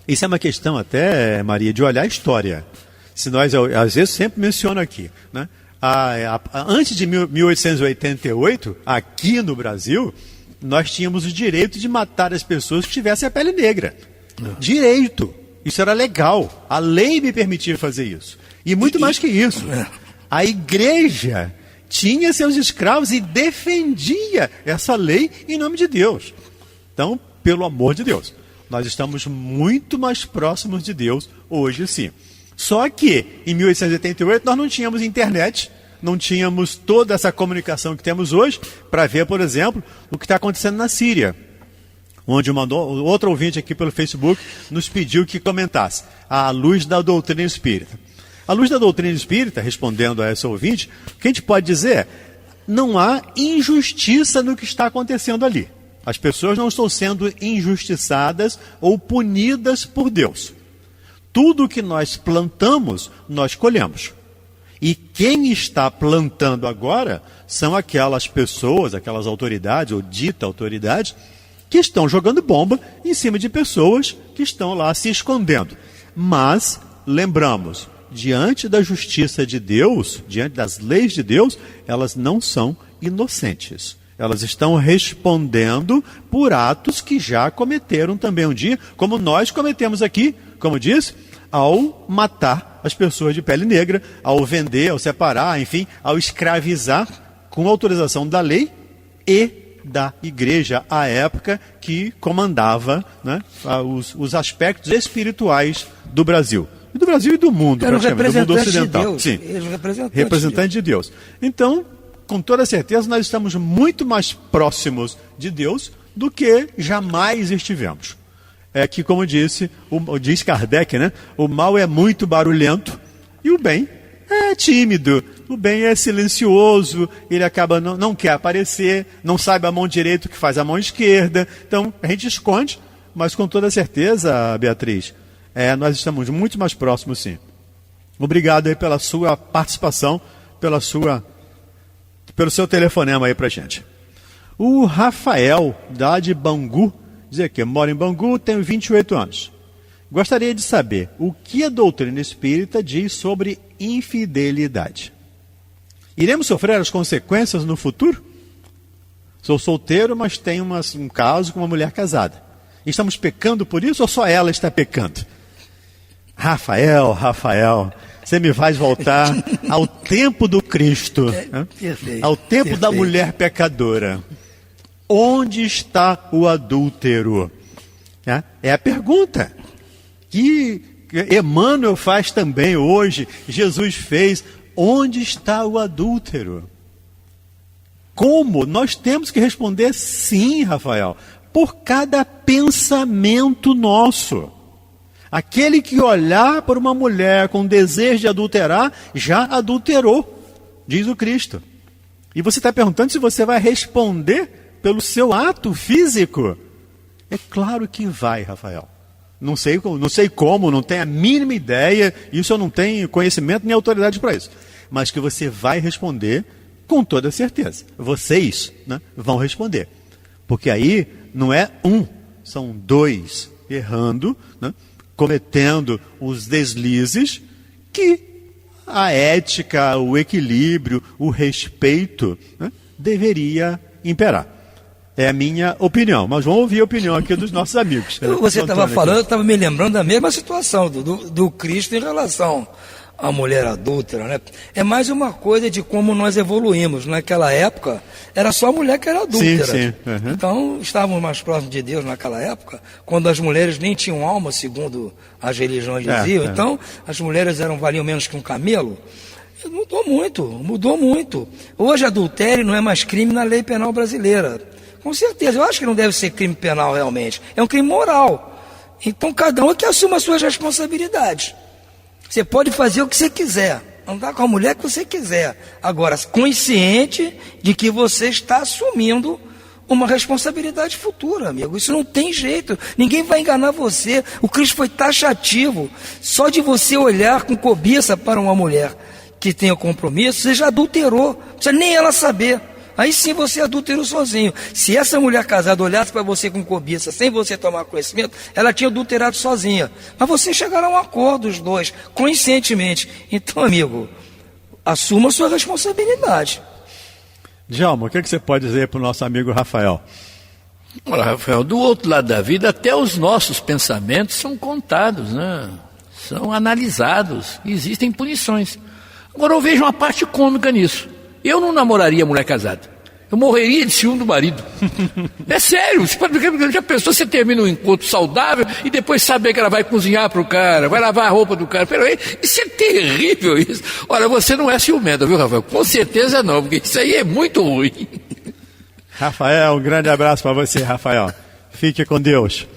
Isso é uma questão até, Maria, de olhar a história. Se nós, às vezes, sempre menciono aqui, né? Antes de 1888, aqui no Brasil, nós tínhamos o direito de matar as pessoas que tivessem a pele negra. Direito. Isso era legal. A lei me permitia fazer isso. E muito mais que isso. A igreja tinha seus escravos e defendia essa lei em nome de Deus. Então, pelo amor de Deus, nós estamos muito mais próximos de Deus hoje, sim. Só que, em 1888, nós não tínhamos internet, não tínhamos toda essa comunicação que temos hoje para ver, por exemplo, o que está acontecendo na Síria, onde outro ouvinte aqui pelo Facebook nos pediu que comentasse à luz da doutrina espírita. À luz da doutrina espírita, respondendo a essa ouvinte, o que a gente pode dizer é: não há injustiça no que está acontecendo ali. As pessoas não estão sendo injustiçadas ou punidas por Deus. Tudo que nós plantamos, nós colhemos. E quem está plantando agora são aquelas pessoas, aquelas autoridades, ou dita autoridades, que estão jogando bomba em cima de pessoas que estão lá se escondendo. Mas, lembramos, diante da justiça de Deus, diante das leis de Deus, elas não são inocentes. Elas estão respondendo por atos que já cometeram também um dia, como nós cometemos aqui, como disse, ao matar as pessoas de pele negra, ao vender, ao separar, enfim, ao escravizar, com autorização da lei e da igreja à época que comandava, né, os aspectos espirituais do Brasil. Do Brasil e do mundo, praticamente, do mundo ocidental. De Deus. Sim, representante de Deus. Então, com toda certeza, nós estamos muito mais próximos de Deus do que jamais estivemos. É que, como diz Kardec, né, o mal é muito barulhento e o bem é tímido. O bem é silencioso, ele acaba não quer aparecer, não sabe a mão direita o que faz a mão esquerda. Então, a gente esconde, mas com toda certeza, Beatriz, nós estamos muito mais próximos, sim. Obrigado aí pela sua participação, pelo seu telefonema aí pra gente. O Rafael, da de Bangu, diz aqui: moro em Bangu, tenho 28 anos. Gostaria de saber o que a doutrina espírita diz sobre infidelidade. Iremos sofrer as consequências no futuro? Sou solteiro, mas tenho um caso com uma mulher casada. Estamos pecando por isso ou só ela está pecando? Rafael, você me faz voltar ao tempo do Cristo, ao tempo da mulher pecadora. Onde está o adúltero? É a pergunta que Emmanuel faz também hoje, Jesus fez. Onde está o adúltero? Como? Nós temos que responder sim, Rafael, por cada pensamento nosso. Aquele que olhar para uma mulher com desejo de adulterar, já adulterou, diz o Cristo. E você está perguntando se você vai responder pelo seu ato físico? É claro que vai, Rafael. Não sei como, não tenho a mínima ideia, isso eu não tenho conhecimento nem autoridade para isso. Mas que você vai responder com toda certeza. Vocês, né, vão responder. Porque aí não é são dois errando, né, cometendo os deslizes que a ética, o equilíbrio, o respeito, né, deveria imperar. É a minha opinião, mas vamos ouvir a opinião aqui dos nossos amigos. Você estava falando, eu estava me lembrando da mesma situação do Cristo em relação à mulher adúltera, né? É mais uma coisa de como nós evoluímos. Naquela época, era só a mulher que era adúltera. Sim. Uhum. Então, estávamos mais próximos de Deus naquela época, quando as mulheres nem tinham alma, segundo as religiões diziam. Então, as mulheres valiam menos que um camelo. Mudou muito. Hoje, adultério não é mais crime na lei penal brasileira. Com certeza, eu acho que não deve ser crime penal realmente. É um crime moral. Então cada um que assuma as suas responsabilidades. Você pode fazer o que você quiser, andar com a mulher que você quiser, agora consciente de que você está assumindo uma responsabilidade futura, amigo. Isso não tem jeito, ninguém vai enganar você. O Cristo foi taxativo. Só de você olhar com cobiça para uma mulher que tenha compromisso, você já adulterou, não precisa nem ela saber. Aí sim você adulterou sozinho. Se essa mulher casada olhasse para você com cobiça, sem você tomar conhecimento, ela tinha adulterado sozinha. Mas você chegaram a um acordo, os dois, conscientemente. Então, amigo, assuma a sua responsabilidade. Djalma, o que você pode dizer para o nosso amigo Rafael? Olha, Rafael, do outro lado da vida, até os nossos pensamentos são contados, né? São analisados, existem punições. Agora eu vejo uma parte cômica nisso. Eu não namoraria mulher casada. Eu morreria de ciúme do marido. É sério. Já pensou, você termina um encontro saudável e depois saber que ela vai cozinhar para o cara, vai lavar a roupa do cara. Peraí, isso é terrível isso. Olha, você não é ciumento, viu, Rafael? Com certeza não, porque isso aí é muito ruim. Rafael, um grande abraço para você, Rafael. Fique com Deus.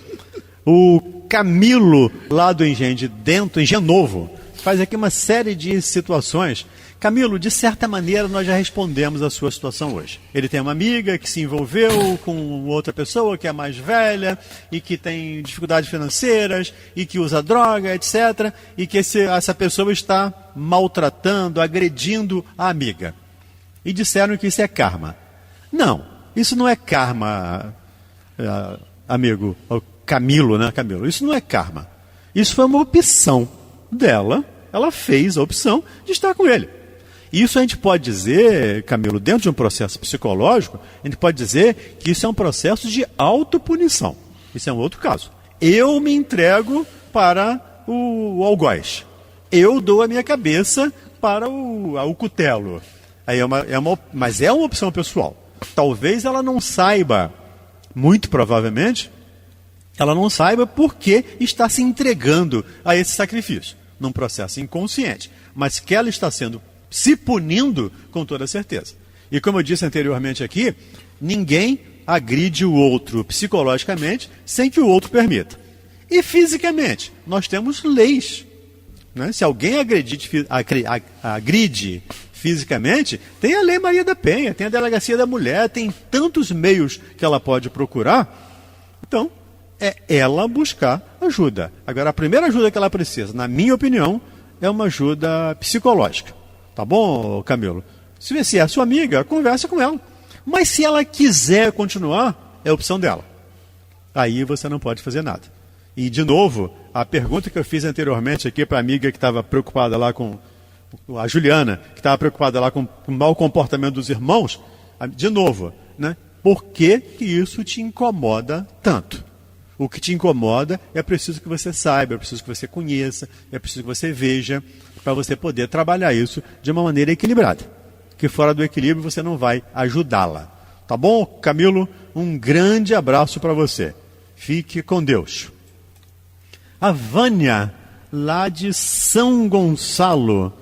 O Camilo, lá do Engenho de Dentro, Engenho Novo, faz aqui uma série de situações. Camilo, de certa maneira nós já respondemos a sua situação hoje. Ele tem uma amiga que se envolveu com outra pessoa que é mais velha e que tem dificuldades financeiras e que usa droga, etc. E que essa pessoa está maltratando, agredindo a amiga. E disseram que isso é karma. Não, isso não é karma, amigo, Camilo, né, Camilo? Isso não é karma. Isso foi uma opção dela. Ela fez a opção de estar com ele. Isso a gente pode dizer, Camilo, dentro de um processo psicológico, a gente pode dizer que isso é um processo de autopunição. Isso é um outro caso. Eu me entrego para o algoz. Eu dou a minha cabeça para o cutelo. Aí mas é uma opção pessoal. Talvez ela não saiba, muito provavelmente, ela não saiba por que está se entregando a esse sacrifício, num processo inconsciente. Mas que ela está se punindo com toda certeza. E como eu disse anteriormente aqui, ninguém agride o outro psicologicamente sem que o outro permita. E fisicamente, nós temos leis. Né? Se alguém agride fisicamente, tem a Lei Maria da Penha, tem a Delegacia da Mulher, tem tantos meios que ela pode procurar. Então, é ela buscar ajuda. Agora, a primeira ajuda que ela precisa, na minha opinião, é uma ajuda psicológica. Tá bom, Camilo? Se é sua amiga, conversa com ela. Mas se ela quiser continuar, é a opção dela. Aí você não pode fazer nada. E, de novo, a pergunta que eu fiz anteriormente aqui para a amiga que estava preocupada lá com... A Juliana, que estava preocupada lá com o mau comportamento dos irmãos. De novo, né? Por que isso te incomoda tanto? O que te incomoda é preciso que você saiba, é preciso que você conheça, é preciso que você veja, para você poder trabalhar isso de uma maneira equilibrada. Que fora do equilíbrio você não vai ajudá-la. Tá bom, Camilo? Um grande abraço para você. Fique com Deus. A Vânia, lá de São Gonçalo.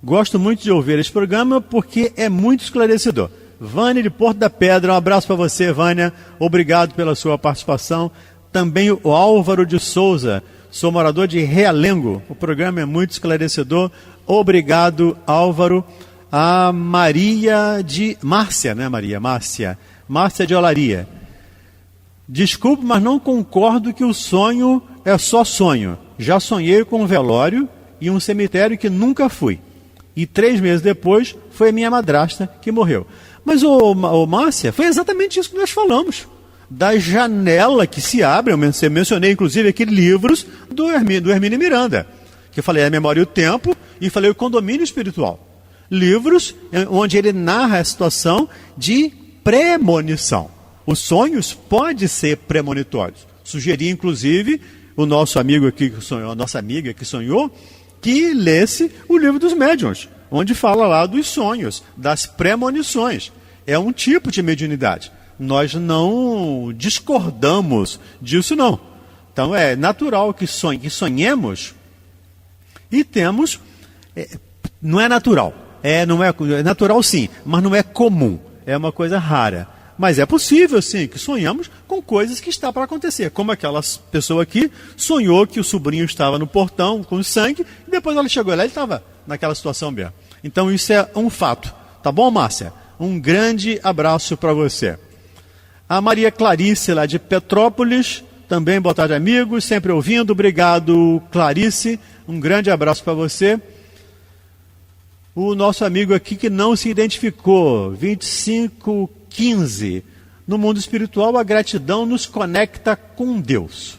Gosto muito de ouvir esse programa porque é muito esclarecedor. Vânia de Porto da Pedra, um abraço para você, Vânia. Obrigado pela sua participação. Também o Álvaro de Souza. Sou morador de Realengo. O programa é muito esclarecedor. Obrigado, Álvaro. A Márcia de Olaria. Desculpe, mas não concordo que o sonho é só sonho. Já sonhei com um velório e um cemitério que nunca fui. E 3 meses depois foi a minha madrasta que morreu. Mas, Márcia, foi exatamente isso que nós falamos. Da janela que se abre, eu mencionei inclusive aqui livros do Hermínio Miranda, que eu falei A Memória e o Tempo e falei O Condomínio Espiritual. Livros onde ele narra a situação de premonição. Os sonhos podem ser premonitórios. Sugeri inclusive o nosso amigo aqui que sonhou, a nossa amiga que sonhou, que lesse o livro dos médiuns, onde fala lá dos sonhos, das premonições. É um tipo de mediunidade. Nós não discordamos disso, não. Então é natural que sonhemos e temos... não é natural. É natural sim, mas não é comum. É uma coisa rara. Mas é possível, sim, que sonhamos com coisas que está para acontecer. Como aquela pessoa aqui sonhou que o sobrinho estava no portão com sangue, e depois ela chegou lá e ele estava naquela situação mesmo. Então isso é um fato. Tá bom, Márcia? Um grande abraço para você. A Maria Clarice, lá de Petrópolis, também, boa tarde, amigos, sempre ouvindo. Obrigado, Clarice. Um grande abraço para você. O nosso amigo aqui que não se identificou, 2515. No mundo espiritual, a gratidão nos conecta com Deus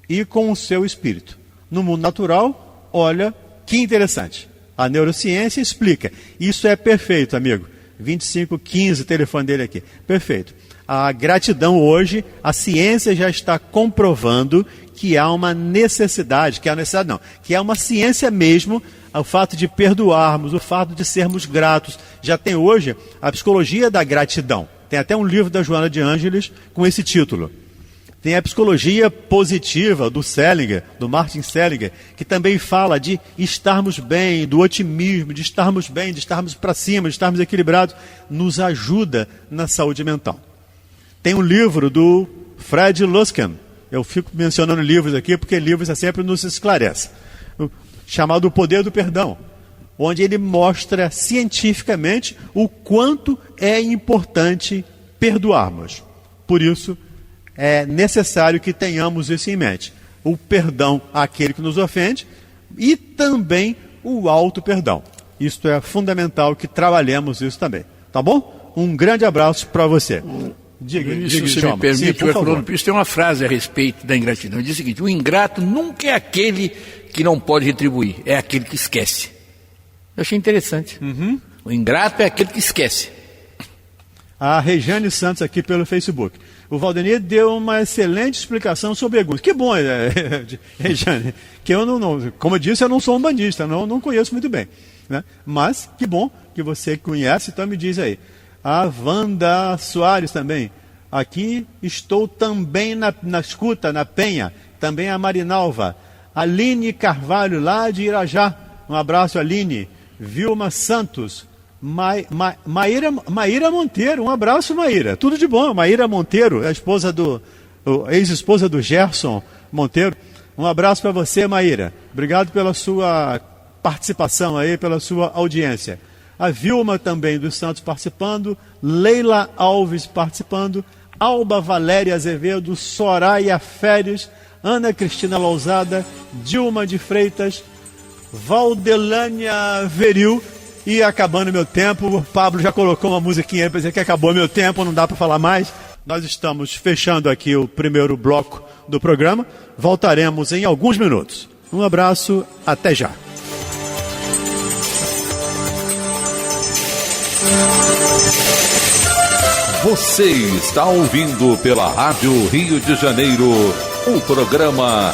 e com o seu espírito. No mundo natural, olha que interessante. A neurociência explica. Isso é perfeito, amigo. 2515, o telefone dele aqui. Perfeito. A gratidão hoje, a ciência já está comprovando que há uma necessidade, que há uma ciência mesmo, o fato de perdoarmos, o fato de sermos gratos. Já tem hoje a psicologia da gratidão. Tem até um livro da Joana de Ângeles com esse título. Tem a psicologia positiva do Selinger, do Martin Selinger, que também fala de estarmos bem, do otimismo, de estarmos bem, de estarmos para cima, de estarmos equilibrados. Nos ajuda na saúde mental. Tem um livro do Fred Luskin. Eu fico mencionando livros aqui porque livros sempre nos esclarecem. Chamado O Poder do Perdão, onde ele mostra cientificamente o quanto é importante perdoarmos. Por isso, é necessário que tenhamos isso em mente. O perdão àquele que nos ofende e também o auto-perdão. Isto é fundamental que trabalhemos isso também. Tá bom? Um grande abraço para você. Diga, se você me permite, o Herculano Pires tem uma frase a respeito da ingratidão. Ele diz o seguinte: o ingrato nunca é aquele que não pode retribuir, é aquele que esquece. Eu achei interessante. O ingrato é aquele que esquece. A Regiane Santos aqui pelo Facebook. O Valdenir deu uma excelente explicação sobre Eguns. Que bom, Regiane, que eu não, como eu disse, eu não sou um bandista, não conheço muito bem, né? Mas que bom que você conhece, então me diz aí. A Wanda Soares também. Aqui estou também na escuta, na Penha. Também a Marinalva. Aline Carvalho, lá de Irajá. Um abraço, Aline. Vilma Santos. Maíra Monteiro. Um abraço, Maíra. Tudo de bom. Maíra Monteiro, a ex-esposa do Gerson Monteiro. Um abraço para você, Maíra. Obrigado pela sua participação aí, pela sua audiência. A Vilma também dos Santos participando, Leila Alves participando, Alba Valéria Azevedo, Soraya Férez, Ana Cristina Lousada, Dilma de Freitas, Valdelânia Veril. E acabando meu tempo, o Pablo já colocou uma musiquinha para dizer que acabou meu tempo, não dá para falar mais. Nós estamos fechando aqui o primeiro bloco do programa. Voltaremos em alguns minutos. Um abraço, até já. Você está ouvindo pela Rádio Rio de Janeiro o programa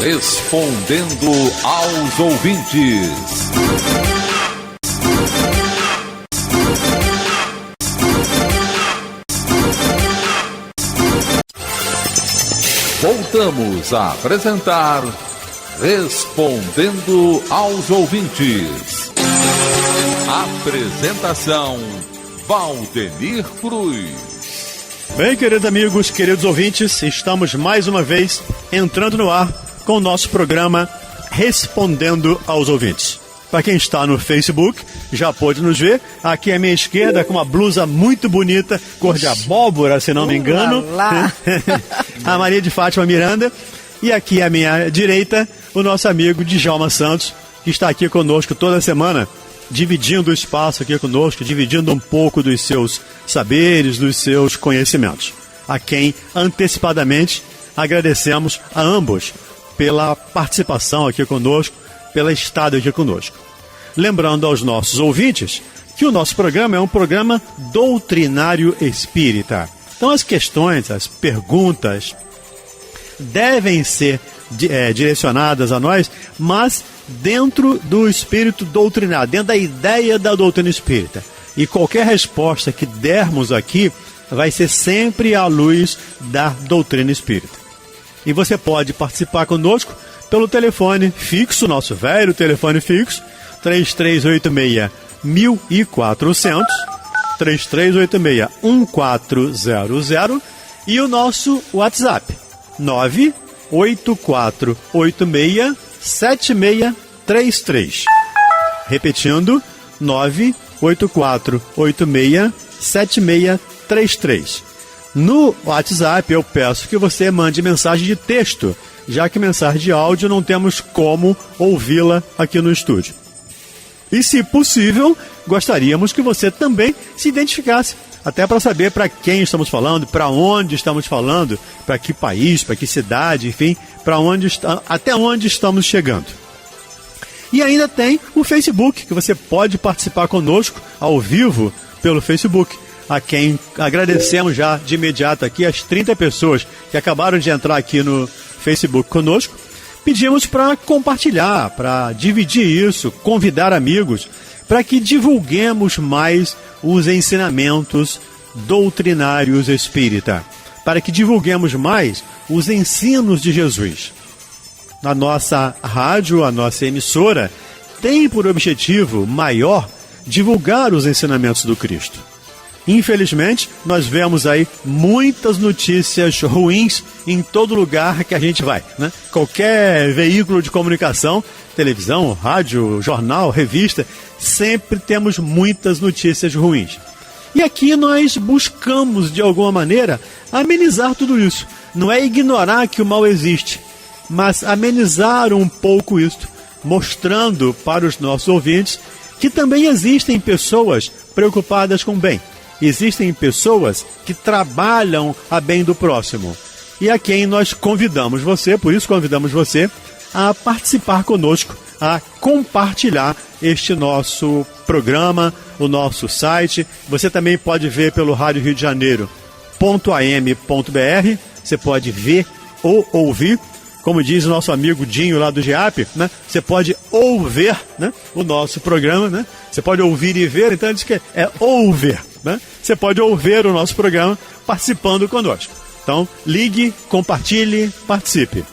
Respondendo aos Ouvintes. Voltamos a apresentar Respondendo aos Ouvintes. Apresentação Valdenir Cruz. Bem, queridos amigos, queridos ouvintes, estamos mais uma vez entrando no ar com o nosso programa Respondendo aos Ouvintes. Para quem está no Facebook, já pôde nos ver. Aqui à minha esquerda, com uma blusa muito bonita, cor de abóbora, se não me engano. A Maria de Fátima Miranda. E aqui à minha direita, o nosso amigo Djalma Santos, que está aqui conosco toda semana, dividindo o espaço aqui conosco, dividindo um pouco dos seus saberes, dos seus conhecimentos. A quem, antecipadamente, agradecemos a ambos pela participação aqui conosco, pela estada aqui conosco. Lembrando aos nossos ouvintes que o nosso programa é um programa doutrinário espírita. Então as questões, as perguntas devem ser direcionadas a nós, mas dentro do espírito doutrinário, dentro da ideia da doutrina espírita. E qualquer resposta que dermos aqui vai ser sempre à luz da doutrina espírita. E você pode participar conosco pelo telefone fixo, nosso velho telefone fixo, 3386-1400, 3386-1400 e o nosso WhatsApp 98486-7633. Repetindo, 98486-7633. No WhatsApp eu peço que você mande mensagem de texto, já que mensagem de áudio não temos como ouvi-la aqui no estúdio. E, se possível, gostaríamos que você também se identificasse, até para saber para quem estamos falando, para onde estamos falando, para que país, para que cidade, enfim, até onde estamos chegando. E ainda tem o Facebook, que você pode participar conosco ao vivo pelo Facebook, a quem agradecemos já de imediato aqui as 30 pessoas que acabaram de entrar aqui no Facebook conosco. Pedimos para compartilhar, para dividir isso, convidar amigos, para que divulguemos mais os ensinamentos doutrinários espírita, para que divulguemos mais os ensinos de Jesus. A nossa rádio, a nossa emissora, tem por objetivo maior divulgar os ensinamentos do Cristo. Infelizmente, nós vemos aí muitas notícias ruins em todo lugar que a gente vai, né? Qualquer veículo de comunicação, televisão, rádio, jornal, revista, sempre temos muitas notícias ruins. E aqui nós buscamos, de alguma maneira, amenizar tudo isso. Não é ignorar que o mal existe, mas amenizar um pouco isso, mostrando para os nossos ouvintes que também existem pessoas preocupadas com o bem. Existem pessoas que trabalham a bem do próximo. E a quem nós convidamos você, por isso convidamos você a participar conosco, a compartilhar este nosso programa, o nosso site. Você também pode ver pelo Rádio Rio de Janeiro.am.br. Você pode ver ou ouvir. Como diz o nosso amigo Dinho lá do GEAP, né? Você pode ouvir, né, o nosso programa, né? Você pode ouvir e ver, então ele diz que é ouvir, né? Você pode ouvir o nosso programa participando conosco. Então, ligue, compartilhe, participe.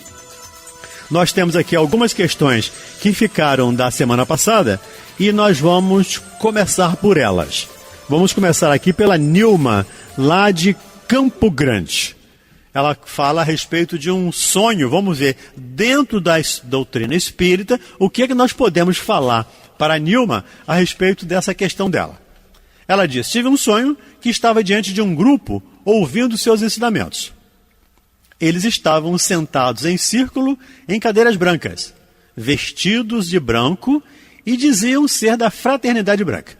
Nós temos aqui algumas questões que ficaram da semana passada e nós vamos começar por elas. Vamos começar aqui pela Nilma, lá de Campo Grande. Ela fala a respeito de um sonho. Vamos ver, dentro da doutrina espírita, o que é que nós podemos falar para a Nilma a respeito dessa questão dela. Ela diz: tive um sonho que estava diante de um grupo ouvindo seus ensinamentos. Eles estavam sentados em círculo em cadeiras brancas, vestidos de branco e diziam ser da fraternidade branca.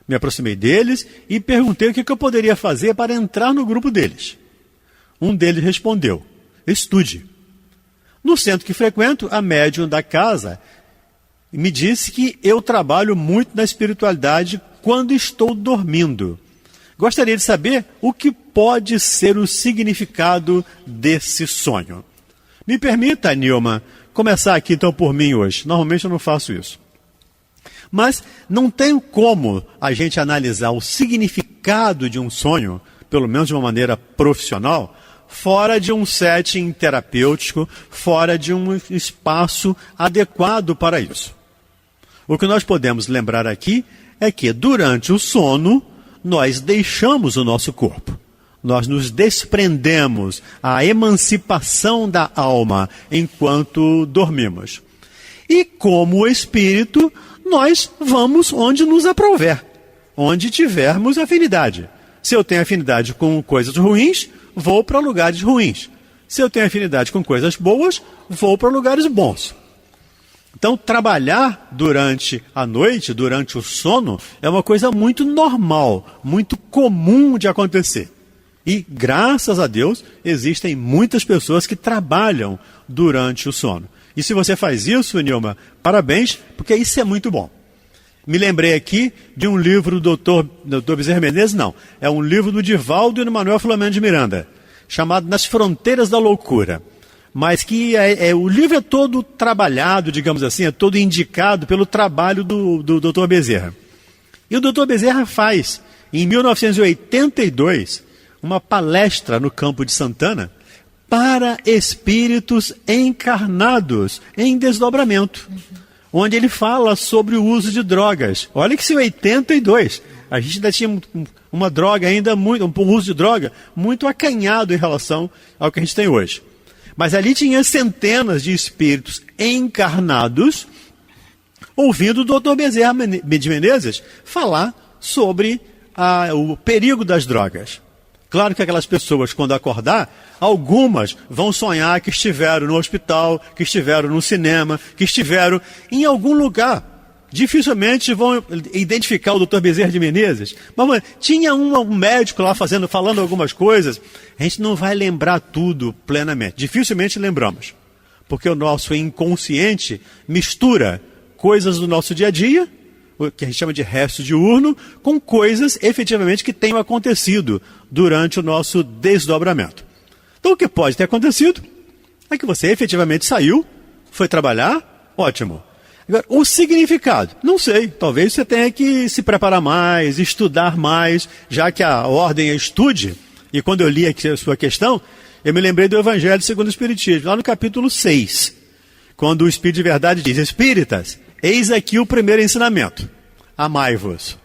Me aproximei deles e perguntei o que eu poderia fazer para entrar no grupo deles. Um deles respondeu: estude. No centro que frequento, a médium da casa me disse que eu trabalho muito na espiritualidade quando estou dormindo. Gostaria de saber o que pode ser o significado desse sonho. Me permita, Nilma, começar aqui então por mim hoje. Normalmente eu não faço isso. Mas não tem como a gente analisar o significado de um sonho, pelo menos de uma maneira profissional, fora de um setting terapêutico, fora de um espaço adequado para isso. O que nós podemos lembrar aqui é que durante o sono, nós deixamos o nosso corpo. Nós nos desprendemos, a emancipação da alma enquanto dormimos. E como espírito, nós vamos onde nos aprouver, onde tivermos afinidade. Se eu tenho afinidade com coisas ruins, vou para lugares ruins. Se eu tenho afinidade com coisas boas, vou para lugares bons. Então, trabalhar durante a noite, durante o sono, é uma coisa muito normal, muito comum de acontecer. E, graças a Deus, existem muitas pessoas que trabalham durante o sono. E se você faz isso, Nilma, parabéns, porque isso é muito bom. Me lembrei aqui de um livro do Dr. Bezerra Menezes, não. É um livro do Divaldo e do Manuel Filomeno de Miranda, chamado Nas Fronteiras da Loucura. Mas que o livro é todo trabalhado, digamos assim, é todo indicado pelo trabalho do Dr. Bezerra. E o Dr. Bezerra faz, em 1982, uma palestra no Campo de Santana para espíritos encarnados em desdobramento. Onde ele fala sobre o uso de drogas. Olha que isso é 82. A gente ainda tinha uma droga ainda muito, um uso de droga muito acanhado em relação ao que a gente tem hoje. Mas ali tinha centenas de espíritos encarnados ouvindo o Dr. Bezerra de Menezes falar sobre o perigo das drogas. Claro que aquelas pessoas, quando acordar, algumas vão sonhar que estiveram no hospital, que estiveram no cinema, que estiveram em algum lugar. Dificilmente vão identificar o Dr. Bezerra de Menezes. Mas tinha um médico lá falando algumas coisas. A gente não vai lembrar tudo plenamente. Dificilmente lembramos. Porque o nosso inconsciente mistura coisas do nosso dia a dia, o que a gente chama de resto diurno, com coisas efetivamente que tenham acontecido durante o nosso desdobramento. Então o que pode ter acontecido é que você efetivamente saiu, foi trabalhar, ótimo. Agora, o significado, não sei, talvez você tenha que se preparar mais, estudar mais, já que a ordem é estude, e quando eu li aqui a sua questão, eu me lembrei do Evangelho segundo o Espiritismo, lá no capítulo 6, quando o Espírito de Verdade diz: Espíritas, eis aqui o primeiro ensinamento, amai-vos.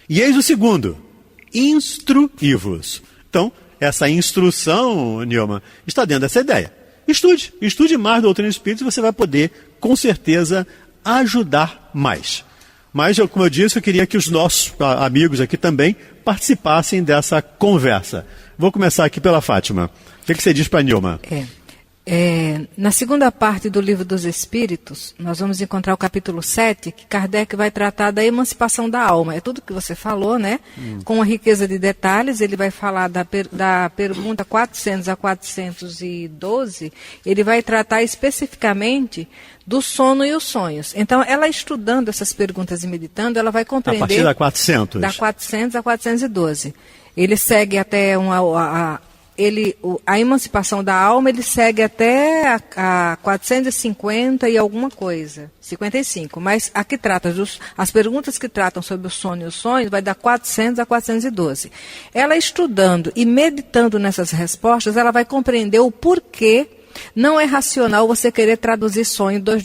E eis o segundo, instruí-vos. Então, essa instrução, Nilman, está dentro dessa ideia. Estude mais doutrina espírita e você vai poder, com certeza, ajudar mais. Mas, como eu disse, eu queria que os nossos amigos aqui também participassem dessa conversa. Vou começar aqui pela Fátima. O que você diz para a Nilman? Na segunda parte do Livro dos Espíritos, nós vamos encontrar o capítulo 7, que Kardec vai tratar da emancipação da alma. É tudo que você falou, né? Com uma riqueza de detalhes, ele vai falar da pergunta 400 a 412, ele vai tratar especificamente do sono e os sonhos. Então, ela estudando essas perguntas e meditando, ela vai compreender... A partir da 400? Da 400 a 412. Ele segue até a emancipação da alma, ele segue até a 450 e alguma coisa, 55, mas a que trata as perguntas que tratam sobre o sono e os sonhos vai da 400 a 412. Ela estudando e meditando nessas respostas, ela vai compreender o porquê não é racional você querer traduzir sonho 2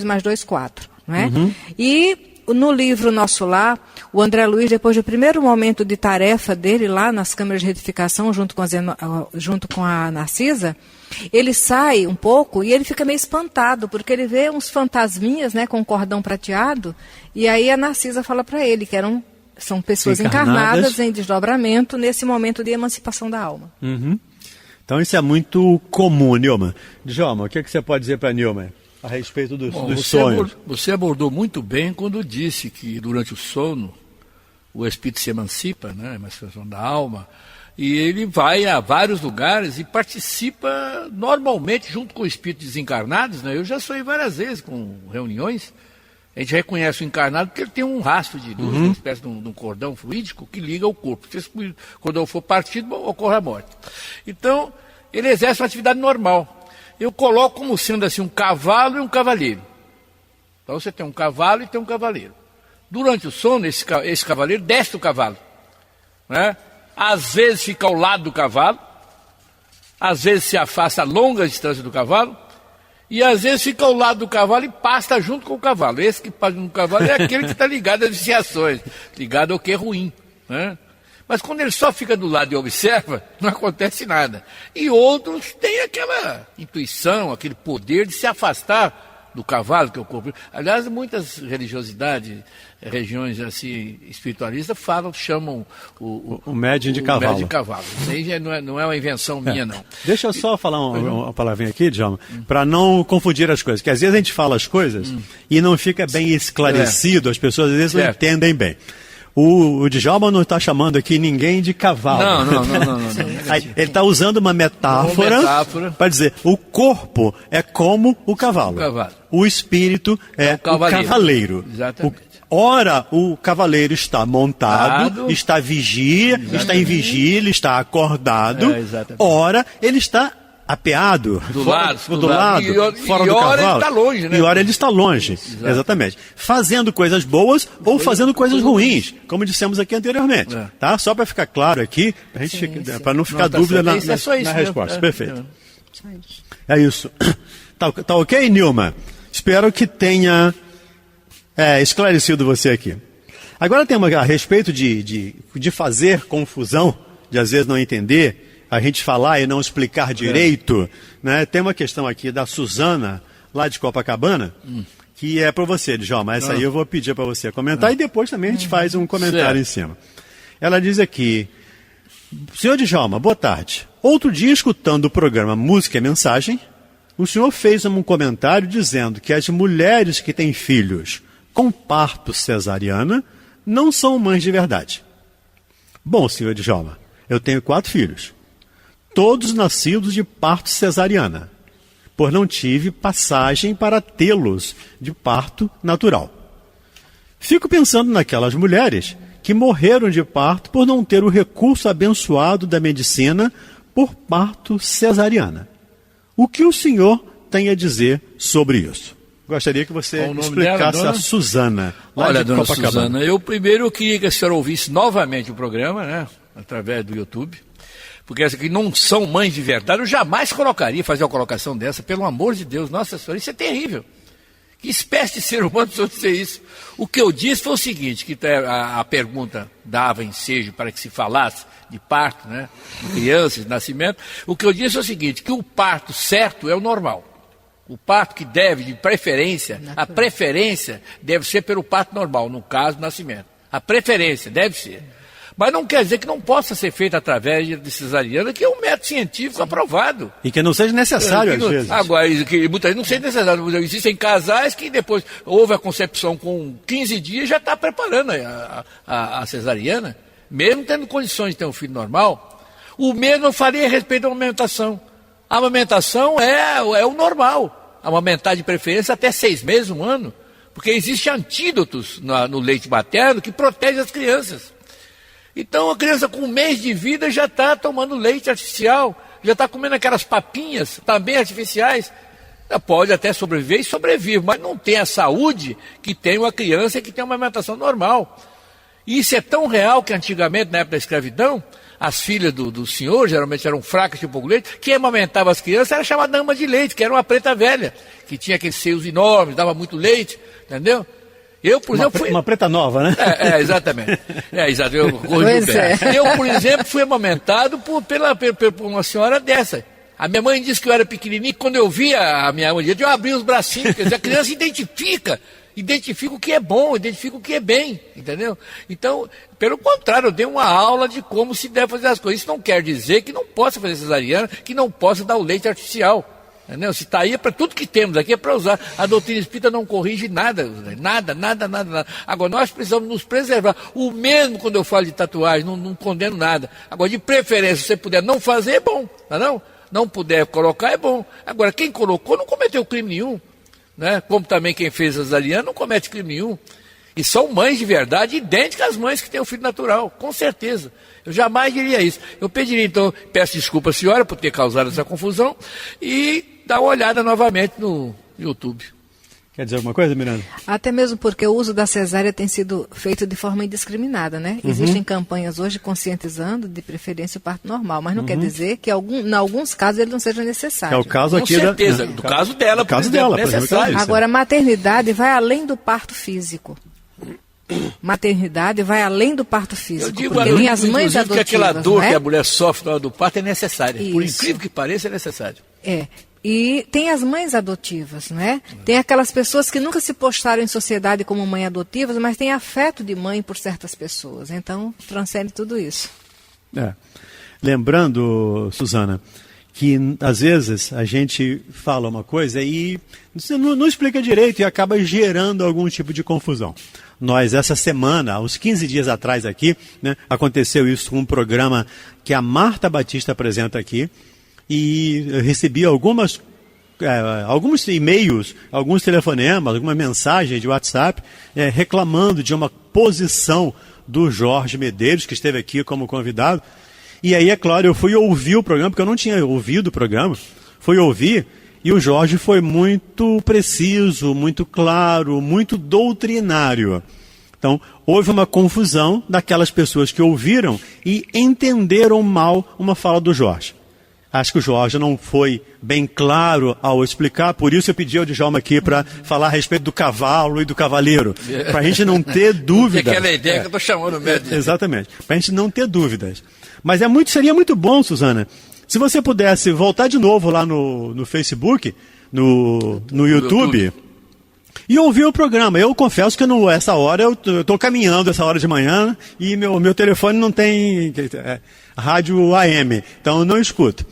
mais 2, 4, não é? E no livro nosso lá, o André Luiz, depois do primeiro momento de tarefa dele lá nas câmeras de retificação, junto com a Narcisa, ele sai um pouco e ele fica meio espantado, porque ele vê uns fantasminhas, né, com cordão prateado, e aí a Narcisa fala para ele que são pessoas encarnadas em desdobramento nesse momento de emancipação da alma. Então isso é muito comum, Nilman. Djalma, o que você pode dizer para Nilman a respeito dos sonhos? Você abordou muito bem quando disse que durante o sono o espírito se emancipa, né, a emancipação da alma, e ele vai a vários lugares e participa normalmente junto com espíritos desencarnados, né? Eu já sonhei várias vezes com reuniões, a gente reconhece o encarnado porque ele tem um rastro de luz, uma espécie de um cordão fluídico que liga o corpo. Se esse cordão for partido, ocorre a morte. Então, ele exerce uma atividade normal. Eu coloco como sendo assim um cavalo e um cavaleiro. Então você tem um cavalo e tem um cavaleiro. Durante o sono, esse cavaleiro desce do cavalo, né? Às vezes fica ao lado do cavalo, às vezes se afasta a longa distância do cavalo, e às vezes fica ao lado do cavalo e passa junto com o cavalo. Esse que passa junto com o cavalo é aquele que está ligado às viciações, ligado ao que é ruim, né? Mas quando ele só fica do lado e observa, não acontece nada. E outros têm aquela intuição, aquele poder de se afastar do cavalo, que é o corpo. Aliás, muitas religiosidades, regiões assim, espiritualistas, chamam o médium de cavalo. Médium de cavalo. Isso aí já não é uma invenção minha, não. Deixa eu só falar uma palavrinha aqui, Djalma, para não confundir as coisas. Porque às vezes a gente fala as coisas e não fica bem esclarecido, as pessoas às vezes não entendem bem. O Djalma não está chamando aqui ninguém de cavalo. Não. Ele está usando uma metáfora para dizer o corpo é como o cavalo. O espírito é o cavaleiro. Exatamente. Ora, o cavaleiro está montado, está em vigília, está acordado. Ora, ele está apeado, do lado, fora do cavalo. Ele está longe, né? E ora ele está longe, exatamente. Fazendo coisas boas ou fazendo coisas ruins, como dissemos aqui anteriormente. Tá? Só para ficar claro aqui, para não ficar dúvida na resposta. Perfeito. É isso. Tá ok, Nilma? Espero que tenha esclarecido você aqui. Agora tem a respeito de fazer confusão, de às vezes não entender, a gente falar e não explicar direito, né? Tem uma questão aqui da Suzana, lá de Copacabana, que é para você, Djalma. Essa aí eu vou pedir para você comentar e depois também a gente faz um comentário em cima. Ela diz aqui: senhor Djalma, boa tarde. Outro dia, escutando o programa Música e Mensagem, o senhor fez um comentário dizendo que as mulheres que têm filhos com parto cesariana não são mães de verdade. Bom, senhor Djalma, eu tenho 4 filhos, todos nascidos de parto cesariana, pois não tive passagem para tê-los de parto natural. Fico pensando naquelas mulheres que morreram de parto por não ter o recurso abençoado da medicina por parto cesariana. O que o senhor tem a dizer sobre isso? Gostaria que você explicasse a Suzana. Olha, dona Suzana, eu primeiro queria que a senhora ouvisse novamente o programa, né, através do YouTube, porque essas que não são mães de verdade, eu jamais fazer uma colocação dessa, pelo amor de Deus, nossa senhora, isso é terrível. Que espécie de ser humano precisa dizer isso? O que eu disse foi o seguinte, que a pergunta dava ensejo para que se falasse de parto, né, de crianças, de nascimento. O que eu disse é o seguinte, que o parto certo é o normal. O parto que deve, de preferência, a preferência deve ser pelo parto normal, no caso do nascimento. A preferência deve ser. Mas não quer dizer que não possa ser feito através de cesariana, que é um método científico aprovado. E que não seja necessário, às vezes. Agora, que muitas vezes não seja necessário. Existem casais que depois houve a concepção com 15 dias já está preparando a cesariana, mesmo tendo condições de ter um filho normal. O mesmo eu faria a respeito da amamentação. A amamentação é o normal. Amamentar de preferência até 6 meses, 1 ano. Porque existem antídotos no leite materno que protegem as crianças. Então a criança com 1 mês de vida já está tomando leite artificial, já está comendo aquelas papinhas também artificiais. Ela pode até sobreviver e sobrevive, mas não tem a saúde que tem uma criança que tem uma amamentação normal. E isso é tão real que antigamente, na época da escravidão, as filhas do senhor geralmente eram fracas, tinham pouco leite, quem amamentava as crianças era chamada dama de leite, que era uma preta velha, que tinha aqueles seios enormes, dava muito leite, entendeu? Eu, por exemplo, uma preta nova, né? Exatamente. Exato. Eu por exemplo, fui amamentado por uma senhora dessa. A minha mãe disse que eu era pequenininho, quando eu via a minha mãe, eu abria os bracinhos, quer dizer, a criança identifica o que é bom, identifica o que é bem, entendeu? Então, pelo contrário, eu dei uma aula de como se deve fazer as coisas. Isso não quer dizer que não possa fazer cesariana, que não possa dar o leite artificial. Entendeu? Se está aí, é para tudo que temos aqui, é para usar. A doutrina espírita não corrige nada. Agora, nós precisamos nos preservar. O mesmo quando eu falo de tatuagem, não condeno nada. Agora, de preferência, se você puder não fazer, é bom. Não puder colocar, é bom. Agora, quem colocou não cometeu crime nenhum. Né? Como também quem fez a cesariana não comete crime nenhum. E são mães de verdade idênticas às mães que têm o filho natural, com certeza. Eu jamais diria isso. Eu pediria, então, peço desculpa à senhora por ter causado essa confusão e dar uma olhada novamente no YouTube. Quer dizer alguma coisa, Miranda? Até mesmo porque o uso da cesárea tem sido feito de forma indiscriminada, né? Existem campanhas hoje conscientizando de preferência o parto normal, mas não quer dizer que em alguns casos ele não seja necessário. É o caso aqui com certeza, do caso dela, por exemplo, necessário. Agora, a maternidade vai além do parto físico. Maternidade vai além do parto físico. Eu digo, porque tem as mães adotivas, que aquela dor, né, que a mulher sofre na hora do parto é necessária. Isso. Por incrível que pareça, é necessário. E tem as mães adotivas, né? Tem aquelas pessoas que nunca se postaram em sociedade como mãe adotivas, mas têm afeto de mãe por certas pessoas. Então, transcende tudo isso. Lembrando, Suzana, que às vezes a gente fala uma coisa e você não explica direito e acaba gerando algum tipo de confusão. Nós, essa semana, uns 15 dias atrás aqui, né, aconteceu isso com um programa que a Marta Batista apresenta aqui, e eu recebi alguns e-mails, alguns telefonemas, alguma mensagem de WhatsApp reclamando de uma posição do Jorge Medeiros, que esteve aqui como convidado. E aí, é claro, eu fui ouvir o programa, porque eu não tinha ouvido o programa, fui ouvir, e o Jorge foi muito preciso, muito claro, muito doutrinário. Então, houve uma confusão daquelas pessoas que ouviram e entenderam mal uma fala do Jorge. Acho que o Jorge não foi bem claro ao explicar, por isso eu pedi ao Djalma aqui para falar a respeito do cavalo e do cavaleiro, para a gente não ter dúvidas. Aquela ideia que eu estou chamando o médico. Exatamente, para a gente não ter dúvidas. Mas seria muito bom, Suzana, se você pudesse voltar de novo lá no Facebook, no YouTube, e ouvir o programa. Eu confesso que essa hora eu estou caminhando, essa hora de manhã, e meu telefone não tem rádio AM, então eu não escuto.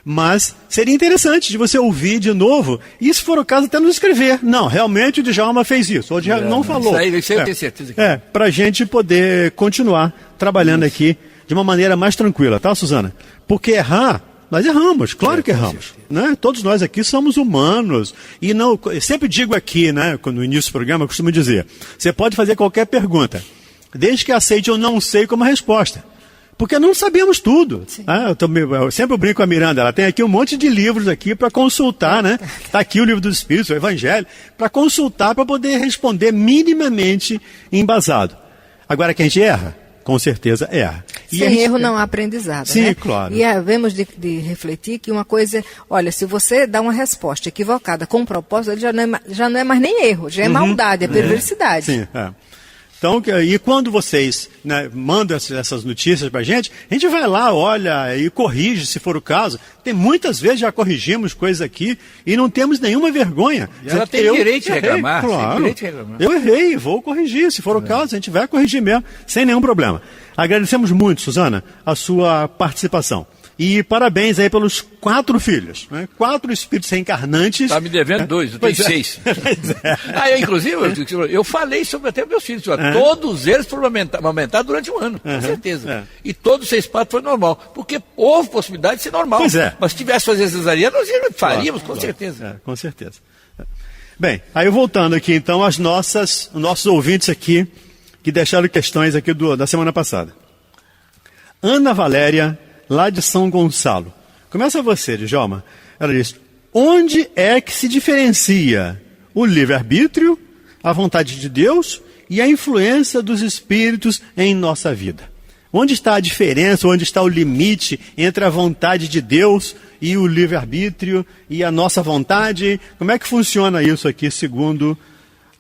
Mas seria interessante de você ouvir de novo, e se for o caso, até nos escrever. Não, realmente o Djalma fez isso, ou o Djalma não falou. Isso aí eu tenho certeza. Para a gente poder continuar trabalhando aqui de uma maneira mais tranquila, tá, Suzana? Porque errar, nós erramos, claro que erramos. Né? Todos nós aqui somos humanos. E não, eu sempre digo aqui, né, no início do programa, eu costumo dizer, você pode fazer qualquer pergunta, desde que aceite eu não sei como resposta. Porque não sabemos tudo. Eu sempre brinco com a Miranda, ela tem aqui um monte de livros aqui para consultar, né? Está aqui o livro dos Espíritos, o Evangelho, para consultar, para poder responder minimamente embasado. Agora que a gente erra, com certeza erra. Sem erro não há aprendizado. Sim, né? Claro. E havemos de refletir que uma coisa, olha, se você dá uma resposta equivocada com propósito, ele já não é mais nem erro, já é maldade, é perversidade. Sim, Então, e quando vocês, né, mandam essas notícias para a gente vai lá, olha e corrige, se for o caso. Muitas vezes já corrigimos coisas aqui e não temos nenhuma vergonha. E ela tem direito de reclamar. Claro, eu errei, vou corrigir, se for o caso, a gente vai corrigir mesmo, sem nenhum problema. Agradecemos muito, Suzana, a sua participação. E parabéns aí pelos 4 filhos, né? 4 espíritos reencarnantes. Está me devendo 2, eu tenho 6. Inclusive, eu falei sobre até meus filhos, todos eles foram aumentados durante um ano, com certeza. E todos os 6 partos foi normal, porque houve possibilidade de ser normal. Pois é. Mas se tivesse fazer cesariana, nós faríamos, com certeza. Com certeza. Bem, aí voltando aqui então aos nossos ouvintes aqui, que deixaram questões aqui da semana passada. Ana Valéria, lá de São Gonçalo. Começa você, Djalma. Ela diz, onde é que se diferencia o livre-arbítrio, a vontade de Deus e a influência dos espíritos em nossa vida? Onde está a diferença, onde está o limite entre a vontade de Deus e o livre-arbítrio e a nossa vontade? Como é que funciona isso aqui, segundo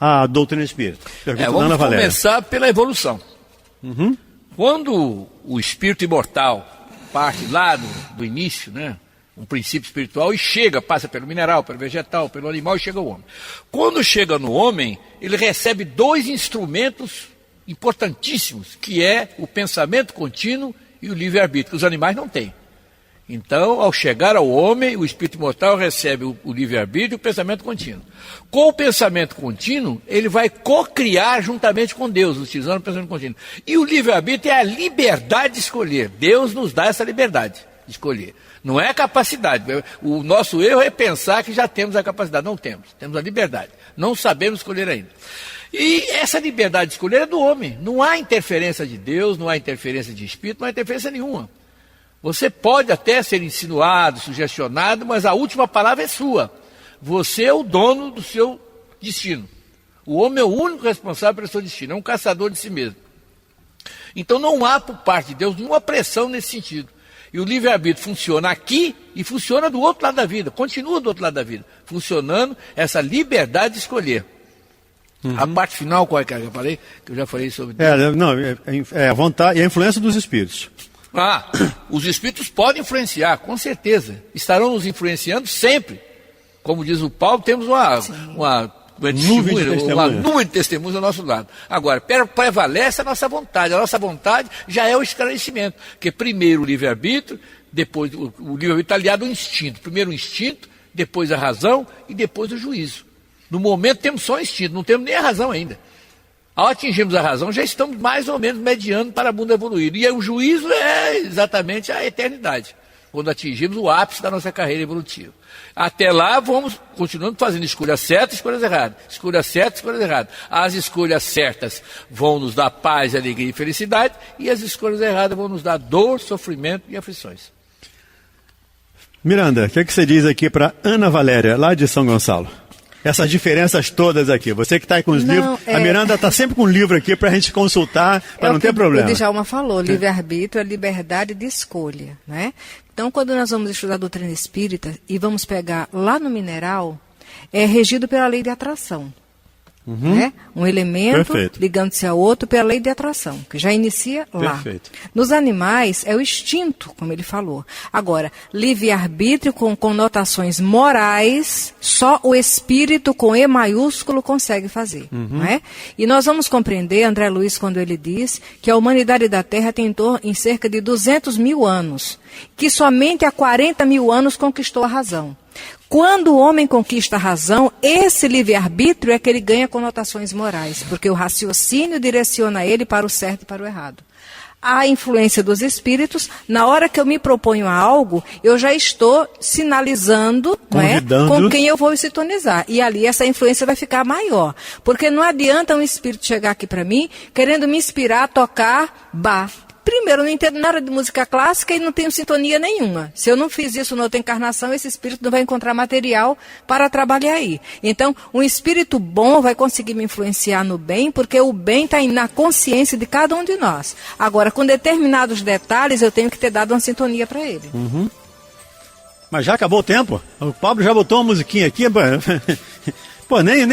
a doutrina espírita? Vamos começar pela evolução. Quando o espírito imortal parte lá do início, né? Um princípio espiritual, e passa pelo mineral, pelo vegetal, pelo animal e chega ao homem. Quando chega no homem, ele recebe 2 instrumentos importantíssimos, que é o pensamento contínuo e o livre-arbítrio, que os animais não têm. Então, ao chegar ao homem, o espírito imortal recebe o livre-arbítrio e o pensamento contínuo. Com o pensamento contínuo, ele vai co-criar juntamente com Deus, utilizando o pensamento contínuo. E o livre-arbítrio é a liberdade de escolher. Deus nos dá essa liberdade de escolher. Não é a capacidade. O nosso erro é pensar que já temos a capacidade. Não temos. Temos a liberdade. Não sabemos escolher ainda. E essa liberdade de escolher é do homem. Não há interferência de Deus, não há interferência de espírito, não há interferência nenhuma. Você pode até ser insinuado, sugestionado, mas a última palavra é sua. Você é o dono do seu destino. O homem é o único responsável pelo seu destino, é um caçador de si mesmo. Então não há por parte de Deus nenhuma pressão nesse sentido. E o livre-arbítrio funciona aqui e funciona do outro lado da vida, continua do outro lado da vida, funcionando essa liberdade de escolher. A parte final, qual é que eu falei? Que eu já falei sobre... a vontade e a influência dos espíritos. Os espíritos podem influenciar, com certeza. Estarão nos influenciando sempre. Como diz o Paulo, temos uma nuvem de testemunhas ao nosso lado. Agora, prevalece a nossa vontade. A nossa vontade já é o esclarecimento. Porque primeiro o livre-arbítrio, depois o livre-arbítrio está aliado ao instinto. Primeiro o instinto, depois a razão e depois o juízo. No momento temos só o instinto, não temos nem a razão ainda. Ao atingirmos a razão, já estamos mais ou menos mediando para o mundo evoluir. E o juízo é exatamente a eternidade, quando atingimos o ápice da nossa carreira evolutiva. Até lá, vamos continuando fazendo escolhas certas e escolhas erradas. Escolhas certas e escolhas erradas. As escolhas certas vão nos dar paz, alegria e felicidade, e as escolhas erradas vão nos dar dor, sofrimento e aflições. Miranda, o que você diz aqui para Ana Valéria, lá de São Gonçalo? essas diferenças todas aqui. Você que está aí com os livros, a Miranda está sempre com um livro aqui para a gente consultar, para não ter problema. O Djalma falou, livre-arbítrio é liberdade de escolha, né? Então, quando nós vamos estudar a doutrina espírita e vamos pegar lá no mineral, é regido pela lei de atração. Né? Um elemento ligando-se a outro pela lei de atração, que já inicia lá. Perfeito. Nos animais é o instinto, como ele falou. Agora, livre-arbítrio com conotações morais, só o espírito com E maiúsculo consegue fazer. Né? E nós vamos compreender, André Luiz, quando ele diz que a humanidade da Terra tentou em cerca de 200 mil anos, que somente há 40 mil anos conquistou a razão. Quando o homem conquista a razão, esse livre-arbítrio é que ele ganha conotações morais, porque o raciocínio direciona ele para o certo e para o errado. A influência dos espíritos, na hora que eu me proponho a algo, eu já estou sinalizando, né, com quem eu vou sintonizar. E ali essa influência vai ficar maior. Porque não adianta um espírito chegar aqui para mim, querendo me inspirar a tocar Bach. Primeiro, eu não entendo nada de música clássica e não tenho sintonia nenhuma. Se eu não fiz isso na outra encarnação, esse espírito não vai encontrar material para trabalhar aí. Então, um espírito bom vai conseguir me influenciar no bem, porque o bem está na consciência de cada um de nós. Agora, com determinados detalhes, eu tenho que ter dado uma sintonia para ele. Mas já acabou o tempo? O Pablo já botou uma musiquinha aqui. Pô, nem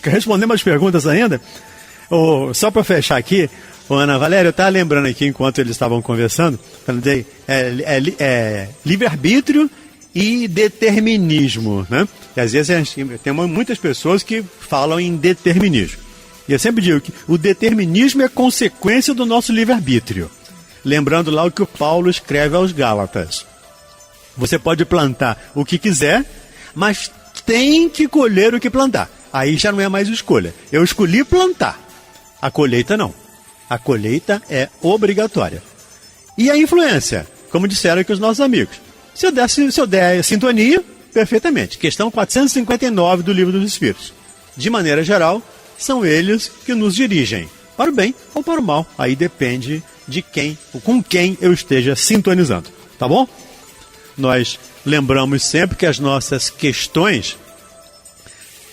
respondemos as perguntas ainda. Só para fechar aqui, Ana Valéria, eu estava lembrando aqui, enquanto eles estavam conversando, livre-arbítrio e determinismo, né? E às vezes tem muitas pessoas que falam em determinismo. E eu sempre digo que o determinismo é consequência do nosso livre-arbítrio. Lembrando lá o que o Paulo escreve aos Gálatas. Você pode plantar o que quiser, mas tem que colher o que plantar. Aí já não é mais escolha. Eu escolhi plantar. A colheita não. A colheita é obrigatória. E a influência? Como disseram aqui os nossos amigos. Se eu der sintonia, perfeitamente. Questão 459 do Livro dos Espíritos. De maneira geral, são eles que nos dirigem. Para o bem ou para o mal. Aí depende de quem, ou com quem eu esteja sintonizando. Tá bom? Nós lembramos sempre que as nossas questões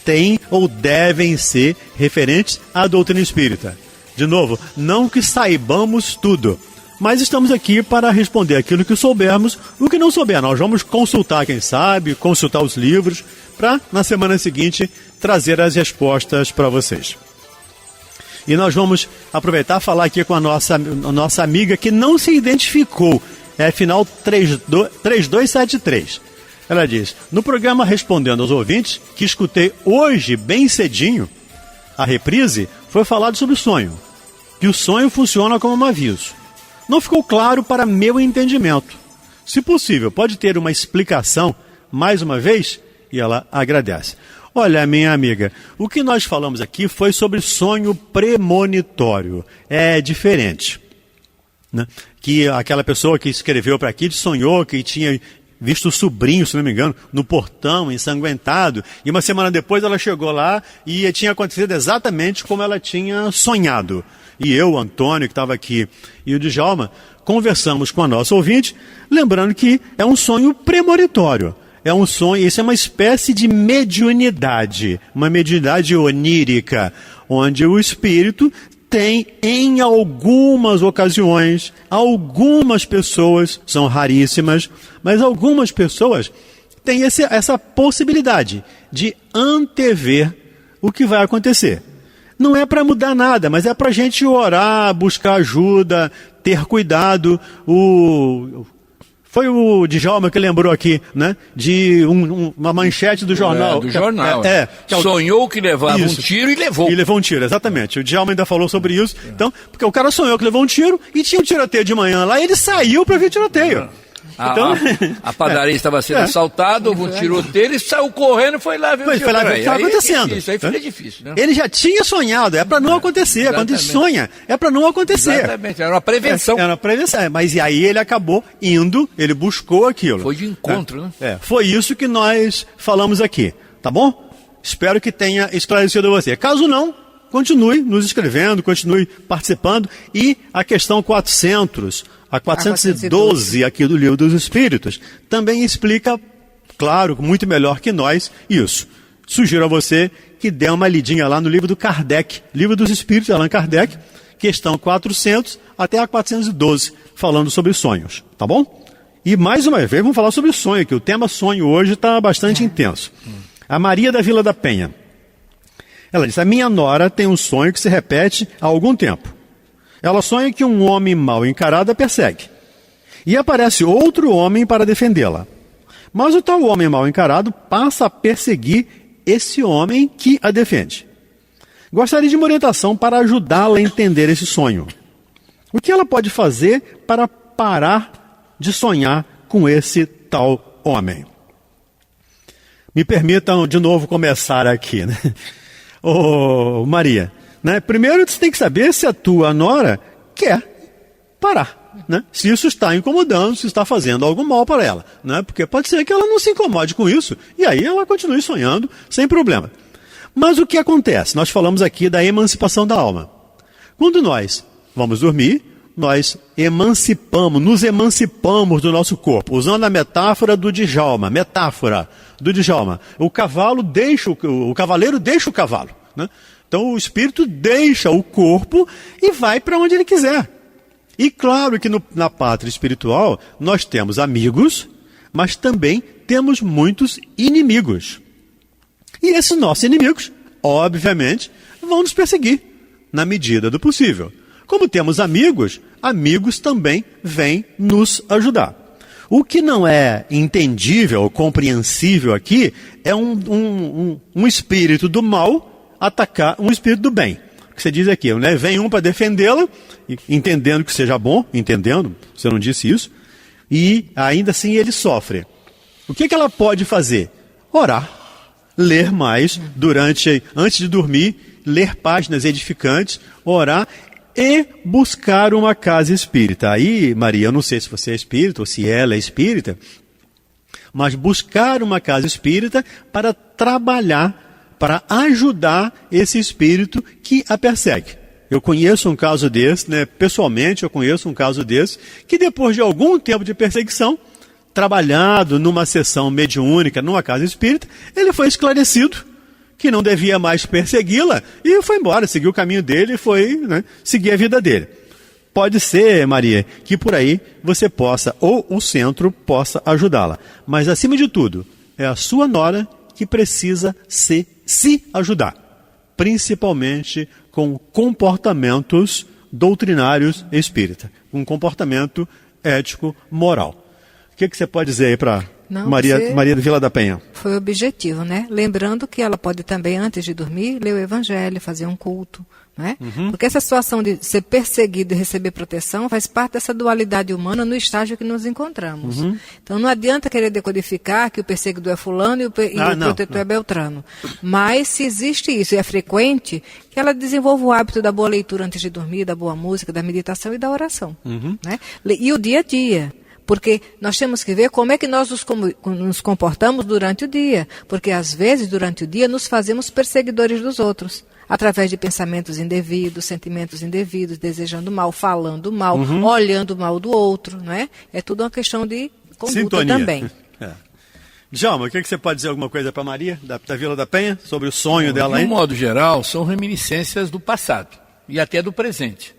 têm ou devem ser referentes à doutrina espírita. De novo, não que saibamos tudo, mas estamos aqui para responder aquilo que soubermos. O que não souber, nós vamos consultar quem sabe, consultar os livros, para na semana seguinte trazer as respostas para vocês. E nós vamos aproveitar e falar aqui com a nossa amiga que não se identificou, é final 3273. Ela diz, no programa Respondendo aos Ouvintes, que escutei hoje bem cedinho, a reprise, foi falado sobre o sonho, que o sonho funciona como um aviso. Não ficou claro para meu entendimento. Se possível, pode ter uma explicação mais uma vez? E ela agradece. Olha, minha amiga, o que nós falamos aqui foi sobre sonho premonitório. É diferente, né? Que aquela pessoa que escreveu para aqui sonhou que tinha visto o sobrinho, se não me engano, no portão, ensanguentado, e uma semana depois ela chegou lá e tinha acontecido exatamente como ela tinha sonhado. E eu, o Antônio, que estava aqui, e o Djalma, conversamos com a nossa ouvinte, lembrando que é um sonho premonitório. É um sonho, isso é uma espécie de mediunidade, uma mediunidade onírica, onde o espírito tem, em algumas ocasiões, algumas pessoas, são raríssimas, mas algumas pessoas têm essa possibilidade de antever o que vai acontecer. Não é para mudar nada, mas é para a gente orar, buscar ajuda, ter cuidado. Foi o Djalma que lembrou aqui, né? De uma manchete do jornal. Do jornal. Sonhou que levava um tiro e levou. E levou um tiro, exatamente. O Djalma ainda falou sobre isso. Então, porque o cara sonhou que levou um tiro e tinha um tiroteio de manhã lá e ele saiu para ver tiroteio. Então, a padaria estava sendo assaltada, houve um tiroteio, ele saiu correndo e foi lá ver o que Isso aí fica difícil, né? Ele já tinha sonhado, é para não acontecer. Exatamente. Quando ele sonha, é para não acontecer. Exatamente, era uma prevenção. Era uma prevenção, mas e aí ele acabou indo, ele buscou aquilo. Foi de encontro, né? Foi isso que nós falamos aqui, tá bom? Espero que tenha esclarecido você. Caso não, continue nos escrevendo, continue participando. E a questão 412 aqui do Livro dos Espíritos também explica, claro, muito melhor que nós, isso. Sugiro a você que dê uma lidinha lá no livro do Kardec, Livro dos Espíritos, Allan Kardec, questão 400 até a 412, falando sobre sonhos, tá bom? E mais uma vez vamos falar sobre sonho, que o tema sonho hoje está bastante intenso. A Maria da Vila da Penha. Ela diz: a minha nora tem um sonho que se repete há algum tempo. Ela sonha que um homem mal encarado a persegue. E aparece outro homem para defendê-la. Mas o tal homem mal encarado passa a perseguir esse homem que a defende. Gostaria de uma orientação para ajudá-la a entender esse sonho. O que ela pode fazer para parar de sonhar com esse tal homem? Me permitam de novo começar aqui, né? Ô, Maria, né? Primeiro você tem que saber se a tua nora quer parar. Né? Se isso está incomodando, se está fazendo algo mal para ela, né? Porque pode ser que ela não se incomode com isso e aí ela continue sonhando sem problema. Mas o que acontece? Nós falamos aqui da emancipação da alma. Quando nós vamos dormir, nós nos emancipamos do nosso corpo, usando a metáfora do Djalma, o cavaleiro deixa o cavalo, né? Então o espírito deixa o corpo e vai para onde ele quiser. E claro que na pátria espiritual nós temos amigos, mas também temos muitos inimigos. E esses nossos inimigos, obviamente, vão nos perseguir, na medida do possível. Como temos amigos, amigos também vêm nos ajudar. O que não é entendível, compreensível aqui, é um espírito do mal atacar um espírito do bem. O que você diz aqui, né? Vem um para defendê-la, entendendo que seja bom, você não disse isso, e ainda assim ele sofre. O que ela pode fazer? Orar, ler mais antes de dormir, ler páginas edificantes, orar e buscar uma casa espírita. Aí, Maria, eu não sei se você é espírita ou se ela é espírita, mas buscar uma casa espírita para trabalhar, para ajudar esse espírito que a persegue. Eu conheço um caso desse, né? Pessoalmente eu conheço um caso desse, que depois de algum tempo de perseguição, trabalhado numa sessão mediúnica, numa casa espírita, ele foi esclarecido que não devia mais persegui-la e foi embora, seguiu o caminho dele e foi, né, seguir a vida dele. Pode ser, Maria, que por aí você possa, ou o centro possa ajudá-la. Mas acima de tudo, é a sua nora que precisa se ajudar, principalmente com comportamentos doutrinários espírita, com comportamento ético, moral. O que você pode dizer aí para Maria da Vila da Penha? Foi objetivo, né? Lembrando que ela pode também, antes de dormir, ler o Evangelho, fazer um culto, né? Porque essa situação de ser perseguido e receber proteção faz parte dessa dualidade humana no estágio que nos encontramos. Então não adianta querer decodificar que o perseguidor é fulano e o protetor é Beltrano. Mas se existe isso e é frequente, que ela desenvolva o hábito da boa leitura antes de dormir, da boa música, da meditação e da oração. Né? E o dia a dia. Porque nós temos que ver como é que nós nos comportamos durante o dia. Porque às vezes, durante o dia, nos fazemos perseguidores dos outros. Através de pensamentos indevidos, sentimentos indevidos, desejando mal, falando mal, olhando mal do outro, não é? É tudo uma questão de conduta sintonia também. Djalma, o que você pode dizer alguma coisa para Maria, da Vila da Penha, sobre o sonho dela aí? De um modo geral, são reminiscências do passado e até do presente.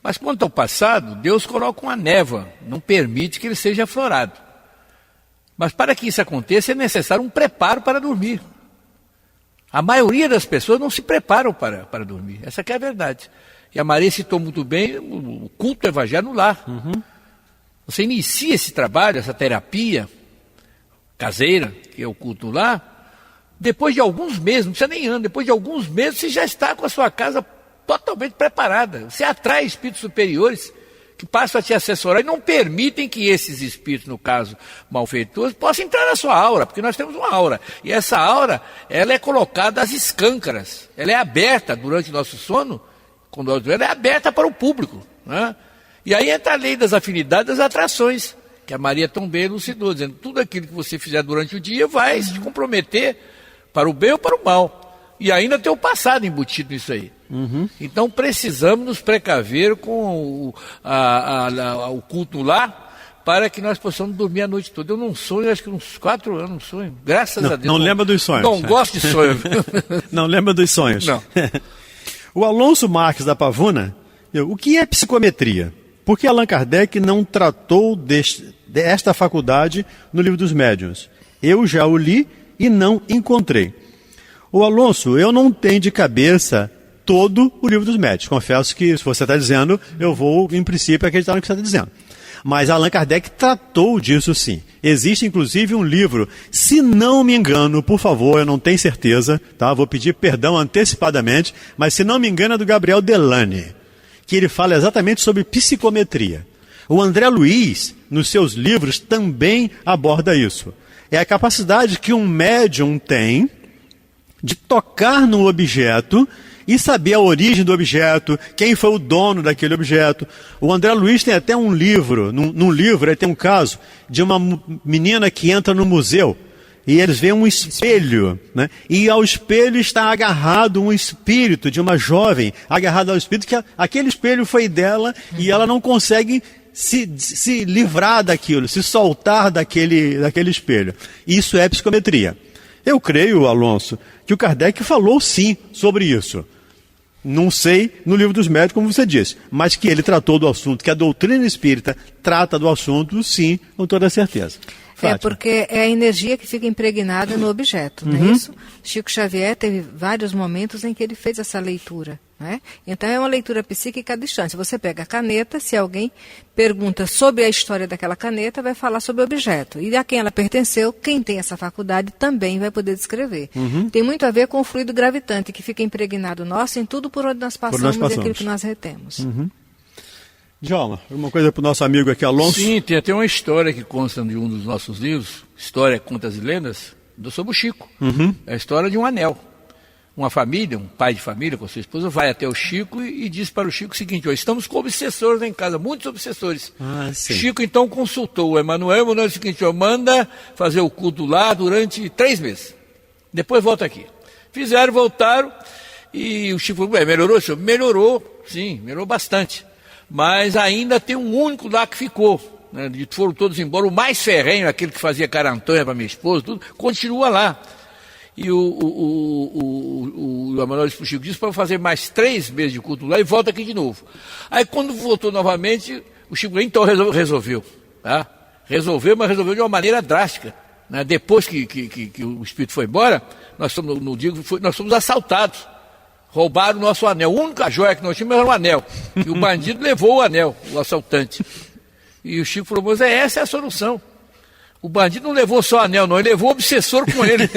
Mas quanto ao passado, Deus coloca uma névoa, não permite que ele seja aflorado. Mas para que isso aconteça, é necessário um preparo para dormir. A maioria das pessoas não se preparam para dormir. Essa que é a verdade. E a Maria citou muito bem o culto evangélico no lar. Você inicia esse trabalho, essa terapia caseira, que é o culto no lar, depois de alguns meses, não precisa nem anos, depois de alguns meses você já está com a sua casa totalmente preparada. Você atrai espíritos superiores que passam a te assessorar e não permitem que esses espíritos, no caso malfeitores, possam entrar na sua aura, porque nós temos uma aura. E essa aura, ela é colocada às escâncaras. Ela é aberta durante o nosso sono, quando ela é aberta para o público, né? E aí entra a lei das afinidades, das atrações, que a Maria tão bem elucidou, dizendo que tudo aquilo que você fizer durante o dia vai te comprometer para o bem ou para o mal. E ainda tem o passado embutido nisso aí. Então precisamos nos precaver com o culto no lar, para que nós possamos dormir a noite toda. Eu não sonho, acho que uns 4 anos não sonho. Graças a Deus. Não lembra dos sonhos. Não gosto de sonho. Não lembra dos sonhos. Não. O Alonso Marques da Pavuna, o que é psicometria? Por que Allan Kardec não tratou desta faculdade no Livro dos Médiuns? Eu já o li e não encontrei. O Alonso, eu não tenho de cabeça todo o Livro dos Médiuns. Confesso que, se você está dizendo, eu vou, em princípio, acreditar no que você está dizendo. Mas Allan Kardec tratou disso sim. Existe inclusive um livro, se não me engano, por favor, eu não tenho certeza, tá? Vou pedir perdão antecipadamente, mas se não me engano é do Gabriel Delane, que ele fala exatamente sobre psicometria. O André Luiz, nos seus livros, também aborda isso. É a capacidade que um médium tem de tocar num objeto e saber a origem do objeto, quem foi o dono daquele objeto. O André Luiz tem até um livro, num livro, ele tem um caso de uma menina que entra no museu e eles veem um espelho, né? E ao espelho está agarrado um espírito de uma jovem, agarrado ao espírito, que aquele espelho foi dela e ela não consegue se livrar daquilo, se soltar daquele espelho. Isso é psicometria. Eu creio, Alonso, que o Kardec falou sim sobre isso. Não sei no Livro dos Médiuns, como você disse, mas que ele tratou do assunto, que a doutrina espírita trata do assunto, sim, com toda certeza. Fátima. É porque é a energia que fica impregnada no objeto, não é isso? Chico Xavier teve vários momentos em que ele fez essa leitura, né? Então é uma leitura psíquica à distância. Você pega a caneta, se alguém pergunta sobre a história daquela caneta, vai falar sobre o objeto. E a quem ela pertenceu, quem tem essa faculdade também vai poder descrever. Tem muito a ver com o fluido gravitante, que fica impregnado nosso em tudo por onde nós passamos e aquilo que nós retemos. Djalma, alguma coisa para o nosso amigo aqui, Alonso? Sim, tem até uma história que consta de um dos nossos livros, História, Contas e Lendas, sobre o Chico. É a história de um anel. Uma família, um pai de família com sua esposa, vai até o Chico e diz para o Chico o seguinte: estamos com obsessores lá em casa, muitos obsessores. Chico então consultou o Emanuel disse o seguinte: manda fazer o culto lá durante 3 meses. Depois volta aqui. Fizeram, voltaram, e o Chico falou: melhorou, senhor? Melhorou, sim, melhorou bastante. Mas ainda tem um único lá que ficou, né? Foram todos embora. O mais ferrenho, aquele que fazia carantonha para minha esposa, tudo, continua lá. E o Emanuel disse para o Chico: disse para fazer mais 3 meses de culto lá e volta aqui de novo. Aí quando voltou novamente, o Chico então resolveu. Tá? Resolveu, mas resolveu de uma maneira drástica. Né? Depois que o espírito foi embora, nós fomos assaltados. Roubaram o nosso anel. A única joia que nós tínhamos era um anel. E o bandido levou o anel, o assaltante. E o Chico falou: mas essa é a solução. O bandido não levou só o anel, não. Ele levou o obsessor com ele.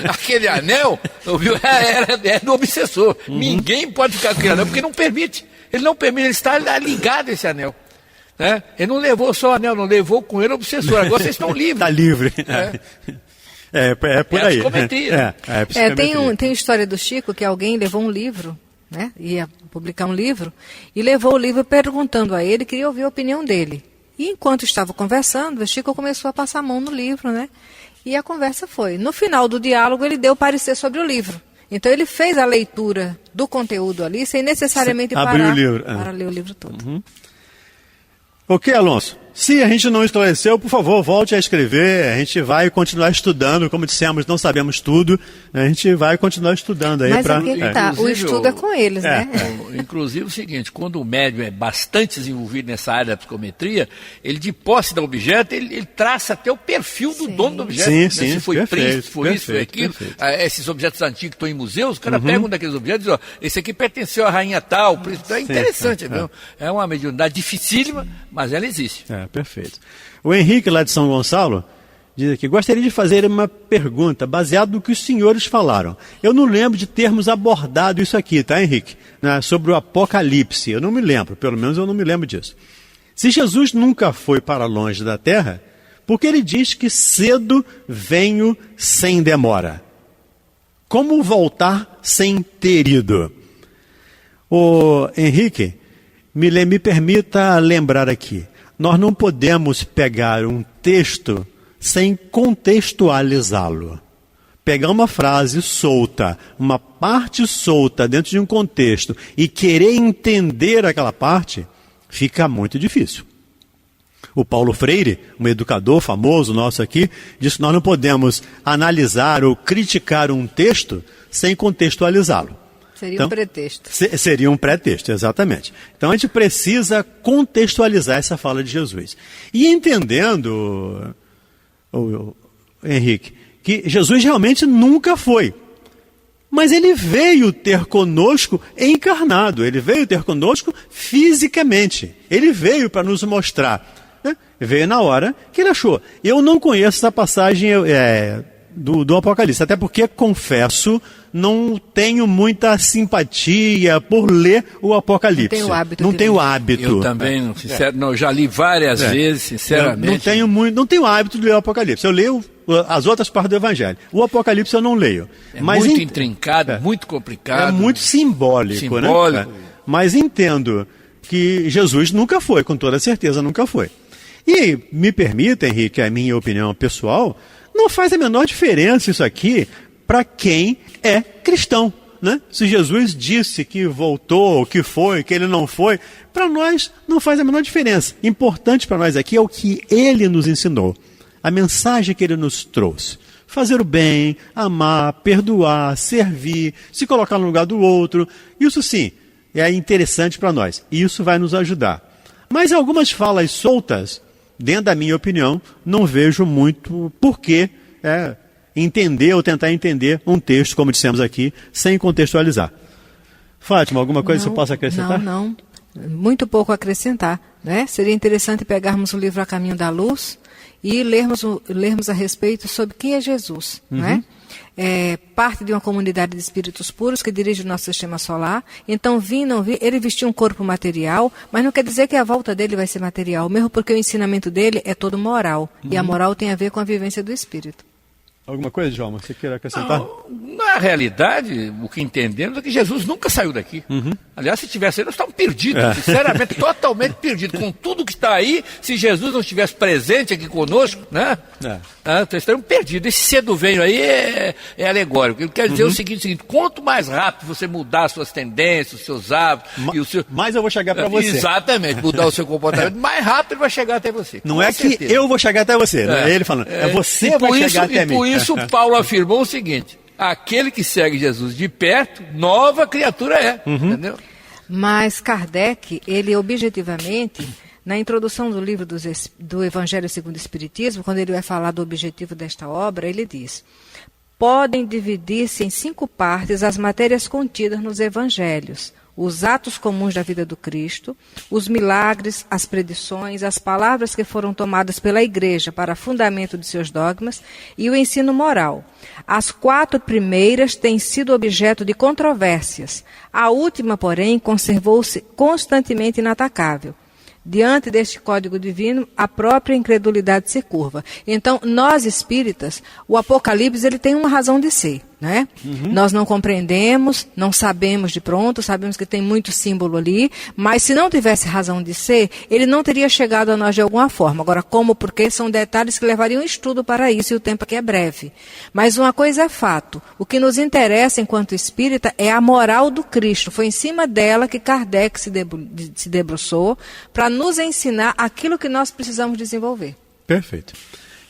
Aquele anel, é do obsessor. Ninguém pode ficar com aquele anel, porque não permite. Ele não permite, ele está ligado a esse anel. Né? Ele não levou só o anel, não. Levou com ele o obsessor. Agora vocês estão livres. Está livre. É por aí. Tem a história do Chico, que alguém levou um livro, né? Ia publicar um livro, e levou o livro perguntando a ele, queria ouvir a opinião dele. E enquanto estava conversando, o Chico começou a passar a mão no livro, né? E a conversa foi. No final do diálogo, ele deu parecer sobre o livro. Então ele fez a leitura do conteúdo ali, sem necessariamente parar para ler o livro todo. Ok, Alonso. Se a gente não esclareceu, por favor, volte a escrever. A gente vai continuar estudando. Como dissemos, não sabemos tudo. A gente vai continuar estudando aí. Mas o estudo é com eles, né? Inclusive o seguinte: quando o médium é bastante desenvolvido nessa área da psicometria, ele, de posse do objeto, ele traça até o perfil do dono do objeto. Sim, Se foi príncipe, foi isso, foi aquilo. Esses objetos antigos que estão em museus, o cara pega um daqueles objetos e diz: esse aqui pertenceu à rainha tal, príncipe. É interessante, viu? É uma mediunidade dificílima, mas ela existe. Perfeito. O Henrique, lá de São Gonçalo, diz aqui: gostaria de fazer uma pergunta baseada no que os senhores falaram. Eu não lembro de termos abordado isso aqui, tá, Henrique? Sobre o Apocalipse. Eu não me lembro, pelo menos eu não me lembro disso. Se Jesus nunca foi para longe da terra, por que ele diz que cedo venho sem demora? Como voltar sem ter ido? O Henrique, me permita lembrar aqui. Nós não podemos pegar um texto sem contextualizá-lo. Pegar uma frase solta, uma parte solta dentro de um contexto e querer entender aquela parte, fica muito difícil. O Paulo Freire, um educador famoso nosso aqui, disse que nós não podemos analisar ou criticar um texto sem contextualizá-lo. Seria um pretexto. Seria um pretexto, exatamente. Então a gente precisa contextualizar essa fala de Jesus. E entendendo, Henrique, que Jesus realmente nunca foi. Mas ele veio ter conosco encarnado, ele veio ter conosco fisicamente. Ele veio para nos mostrar, né? Veio na hora que ele achou. Eu não conheço essa passagem do Apocalipse, até porque, confesso, não tenho muita simpatia por ler o Apocalipse. Não tenho o hábito. Eu também, não, já li várias vezes, sinceramente. Não tenho o hábito de ler o Apocalipse. Eu leio as outras partes do Evangelho. O Apocalipse eu não leio. Mas muito intrincado, muito complicado. É muito simbólico, né? Mas entendo que Jesus nunca foi, com toda certeza nunca foi. E me permita, Henrique, a minha opinião pessoal, não faz a menor diferença isso aqui para quem é cristão, né? Se Jesus disse que voltou, que foi, que ele não foi, para nós não faz a menor diferença. Importante para nós aqui é o que ele nos ensinou, a mensagem que ele nos trouxe. Fazer o bem, amar, perdoar, servir, se colocar no lugar do outro, isso sim é interessante para nós. E isso vai nos ajudar. Mas algumas falas soltas, dentro da minha opinião, não vejo muito porquê entender ou tentar entender um texto, como dissemos aqui, sem contextualizar. Fátima, alguma coisa que você possa acrescentar? Não. Muito pouco a acrescentar, né? Seria interessante pegarmos o livro A Caminho da Luz e lermos a respeito sobre quem é Jesus, né? É parte de uma comunidade de espíritos puros que dirige o nosso sistema solar. Então, ele vestiu um corpo material, mas não quer dizer que a volta dele vai ser material, mesmo porque o ensinamento dele é todo moral. E a moral tem a ver com a vivência do espírito. Alguma coisa, João, você queira acrescentar? Não, na realidade, o que entendemos é que Jesus nunca saiu daqui. Aliás, se tivesse aí, nós estávamos perdidos, sinceramente, totalmente perdidos. Com tudo que está aí, se Jesus não estivesse presente aqui conosco, né? Nós estaríamos perdidos. Esse cedo venho aí é alegórico. Ele quer dizer o seguinte, quanto mais rápido você mudar as suas tendências, os seus hábitos... mais eu vou chegar para você. Exatamente, mudar o seu comportamento, mais rápido ele vai chegar até você. Não é que eu vou chegar até você, não é ele falando, é você que vai chegar até mim. Por isso, Paulo afirmou o seguinte, aquele que segue Jesus de perto, nova criatura é, entendeu? Mas Kardec, ele objetivamente, na introdução do livro do Evangelho segundo o Espiritismo, quando ele vai falar do objetivo desta obra, ele diz: podem dividir-se em 5 partes as matérias contidas nos evangelhos: os atos comuns da vida do Cristo, os milagres, as predições, as palavras que foram tomadas pela Igreja para fundamento de seus dogmas e o ensino moral. As 4 primeiras têm sido objeto de controvérsias. A última, porém, conservou-se constantemente inatacável. Diante deste código divino, a própria incredulidade se curva. Então, nós espíritas, o Apocalipse ele tem uma razão de ser, né? Nós não compreendemos, não sabemos de pronto, sabemos que tem muito símbolo ali, mas se não tivesse razão de ser, ele não teria chegado a nós de alguma forma. Agora, como, porque são detalhes que levariam estudo para isso e o tempo aqui é breve. Mas uma coisa é fato, o que nos interessa enquanto espírita é a moral do Cristo. Foi em cima dela que Kardec se debruçou para nos ensinar aquilo que nós precisamos desenvolver. Perfeito.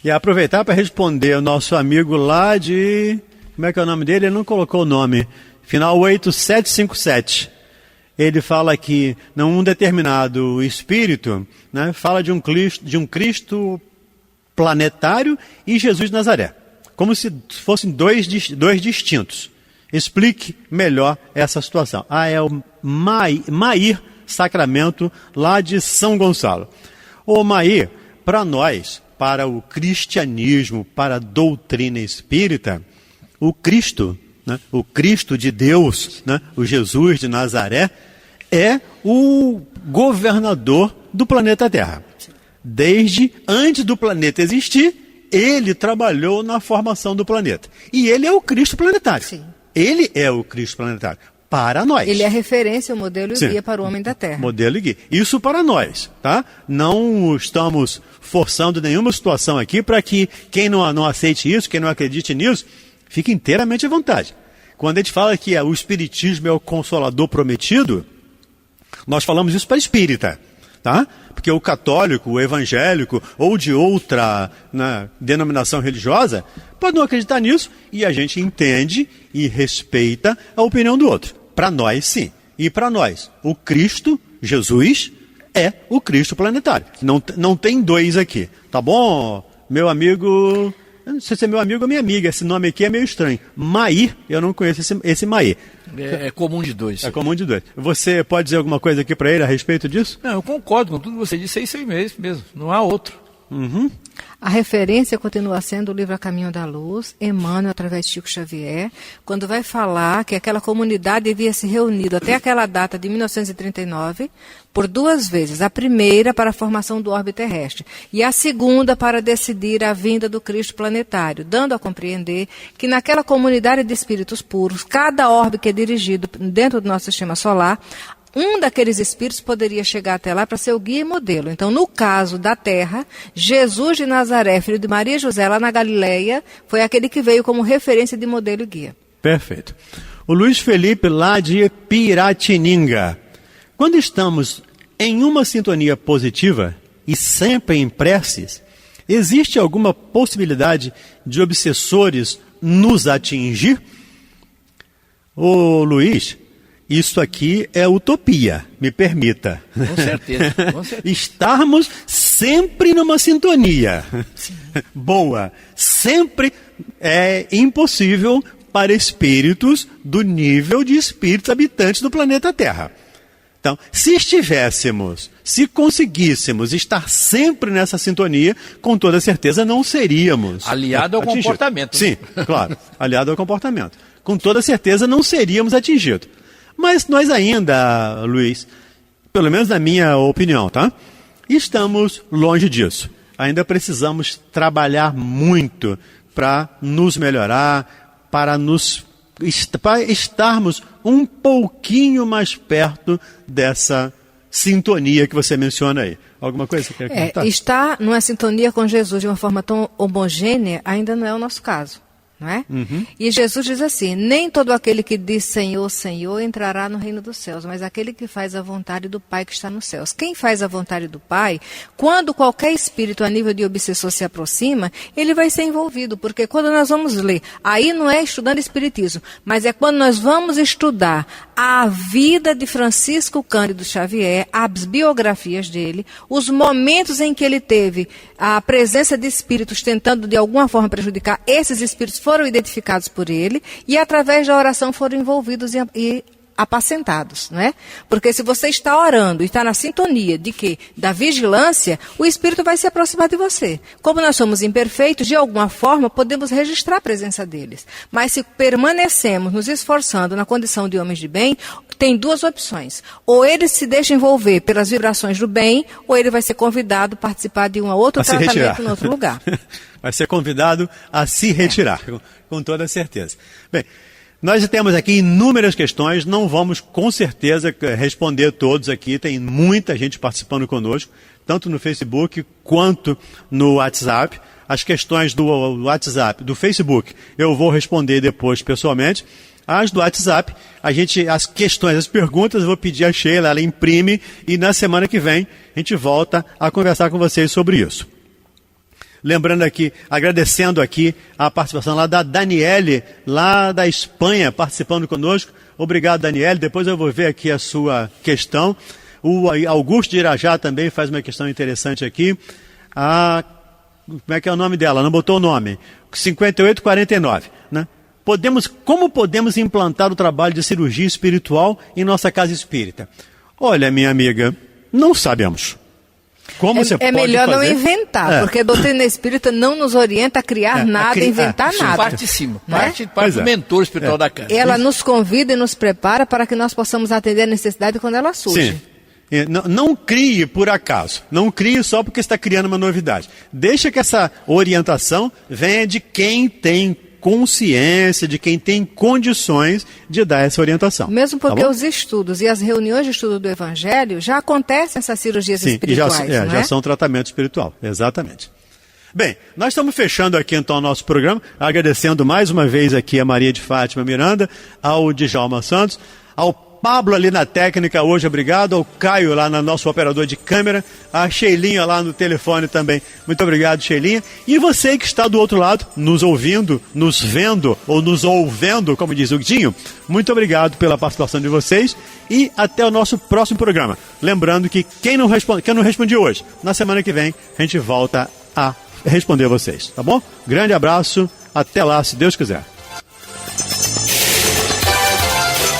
E aproveitar para responder o nosso amigo lá de... Como é que é o nome dele? Ele não colocou o nome. Final 8757. Ele fala que num determinado espírito, né, fala de um Cristo planetário e Jesus de Nazaré. Como se fossem dois distintos. Explique melhor essa situação. É o Mair Sacramento, lá de São Gonçalo. Ô Mair, para nós, para o cristianismo, para a doutrina espírita, o Cristo, né, o Cristo de Deus, né, o Jesus de Nazaré, é o governador do planeta Terra. Desde antes do planeta existir, ele trabalhou na formação do planeta. E ele é o Cristo planetário. Sim. Ele é o Cristo planetário. Para nós. Ele é referência, o modelo e o guia para o homem da Terra. Modelo e guia. Isso para nós, tá? Não estamos forçando nenhuma situação aqui para que quem não aceite isso, quem não acredite nisso, fique inteiramente à vontade. Quando a gente fala que o Espiritismo é o Consolador prometido, nós falamos isso para espírita. tá? Porque o católico, o evangélico ou de outra, né, denominação religiosa pode não acreditar nisso e a gente entende e respeita a opinião do outro. Para nós, sim. E para nós, o Cristo, Jesus, é o Cristo planetário. Não tem dois aqui. Tá bom, meu amigo... Eu não sei se é meu amigo ou minha amiga. Esse nome aqui é meio estranho. Maí, eu não conheço esse Maí. É comum de dois. É comum de dois. Você pode dizer alguma coisa aqui para ele a respeito disso? Não, eu concordo com tudo que você disse, é isso aí mesmo. Não há outro. Uhum. A referência continua sendo o livro A Caminho da Luz, Emmanuel, através de Chico Xavier, quando vai falar que aquela comunidade havia se reunido até aquela data de 1939 por 2 vezes. A primeira para a formação do orbe terrestre e a segunda para decidir a vinda do Cristo planetário, dando a compreender que naquela comunidade de espíritos puros, cada orbe que é dirigido dentro do nosso sistema solar, um daqueles espíritos poderia chegar até lá para ser o guia e modelo. Então, no caso da Terra, Jesus de Nazaré, filho de Maria e José, lá na Galileia, foi aquele que veio como referência de modelo e guia. Perfeito. O Luiz Felipe, lá de Piratininga. Quando estamos em uma sintonia positiva e sempre em preces, existe alguma possibilidade de obsessores nos atingir? Ô Luiz, isso aqui é utopia, me permita. Com certeza. Estarmos sempre numa sintonia boa. Sempre é impossível para espíritos do nível de espíritos habitantes do planeta Terra. Então, se conseguíssemos estar sempre nessa sintonia, com toda certeza não seríamos aliado ao atingidos. Comportamento. Sim, claro, aliado ao comportamento. Com toda certeza não seríamos atingidos. Mas nós ainda, Luiz, pelo menos na minha opinião, tá? Estamos longe disso. Ainda precisamos trabalhar muito para nos melhorar, para estarmos um pouquinho mais perto dessa sintonia que você menciona aí. Alguma coisa que você quer comentar? Estar numa sintonia com Jesus de uma forma tão homogênea ainda não é o nosso caso. Não é? Uhum. E Jesus diz assim: nem todo aquele que diz Senhor, Senhor entrará no reino dos céus, mas aquele que faz a vontade do Pai que está nos céus. Quem faz a vontade do Pai, quando qualquer espírito a nível de obsessor se aproxima, ele vai ser envolvido, porque quando nós vamos ler, aí não é estudando espiritismo, mas é quando nós vamos estudar a vida de Francisco Cândido Xavier, as biografias dele, os momentos em que ele teve a presença de espíritos tentando de alguma forma prejudicar, esses espíritos foram identificados por ele e através da oração foram envolvidos e apacentados, não é? Porque se você está orando e está na sintonia de que da vigilância, o espírito vai se aproximar de você. Como nós somos imperfeitos, de alguma forma podemos registrar a presença deles. Mas se permanecemos nos esforçando na condição de homens de bem, tem 2 opções. Ou ele se deixa envolver pelas vibrações do bem, ou ele vai ser convidado a participar de um outro tratamento em outro lugar. Vai ser convidado a se retirar, com toda certeza. Bem, nós temos aqui inúmeras questões, não vamos com certeza responder todos aqui, tem muita gente participando conosco, tanto no Facebook quanto no WhatsApp. As questões do WhatsApp, do Facebook, eu vou responder depois pessoalmente. As do WhatsApp, as questões, as perguntas, eu vou pedir a Sheila, ela imprime e na semana que vem a gente volta a conversar com vocês sobre isso. Lembrando aqui, agradecendo aqui a participação lá da Daniele, lá da Espanha, participando conosco. Obrigado, Daniele. Depois eu vou ver aqui a sua questão. O Augusto de Irajá também faz uma questão interessante aqui. Como é que é o nome dela? Não botou o nome. 5849, né? Como podemos implantar o trabalho de cirurgia espiritual em nossa casa espírita? Olha, minha amiga, não sabemos. Como você pode melhor fazer? Não inventar, porque a doutrina espírita não nos orienta a criar nada, inventar nada. Parte de cima, parte do mentor espiritual da casa. Ela nos convida e nos prepara para que nós possamos atender a necessidade quando ela surge. Sim. Não crie por acaso, não crie só porque está criando uma novidade. Deixa que essa orientação venha de quem tem consciência, de quem tem condições de dar essa orientação. Mesmo porque os estudos e as reuniões de estudo do Evangelho já acontecem essas cirurgias espirituais. Já são tratamento espiritual, exatamente. Bem, nós estamos fechando aqui então o nosso programa, agradecendo mais uma vez aqui a Maria de Fátima Miranda, ao Djalma Santos, ao Pablo ali na técnica hoje, obrigado. Ao Caio lá no nosso operador de câmera. A Sheilinha lá no telefone também. Muito obrigado, Sheilinha. E você que está do outro lado, nos ouvindo, nos vendo ou nos ouvendo, como diz o Guidinho, muito obrigado pela participação de vocês e até o nosso próximo programa. Lembrando que quem não responde hoje, na semana que vem, a gente volta a responder vocês, tá bom? Grande abraço, até lá, se Deus quiser.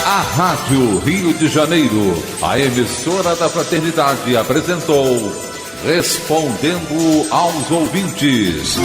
A Rádio Rio de Janeiro, a emissora da Fraternidade, apresentou Respondendo aos Ouvintes.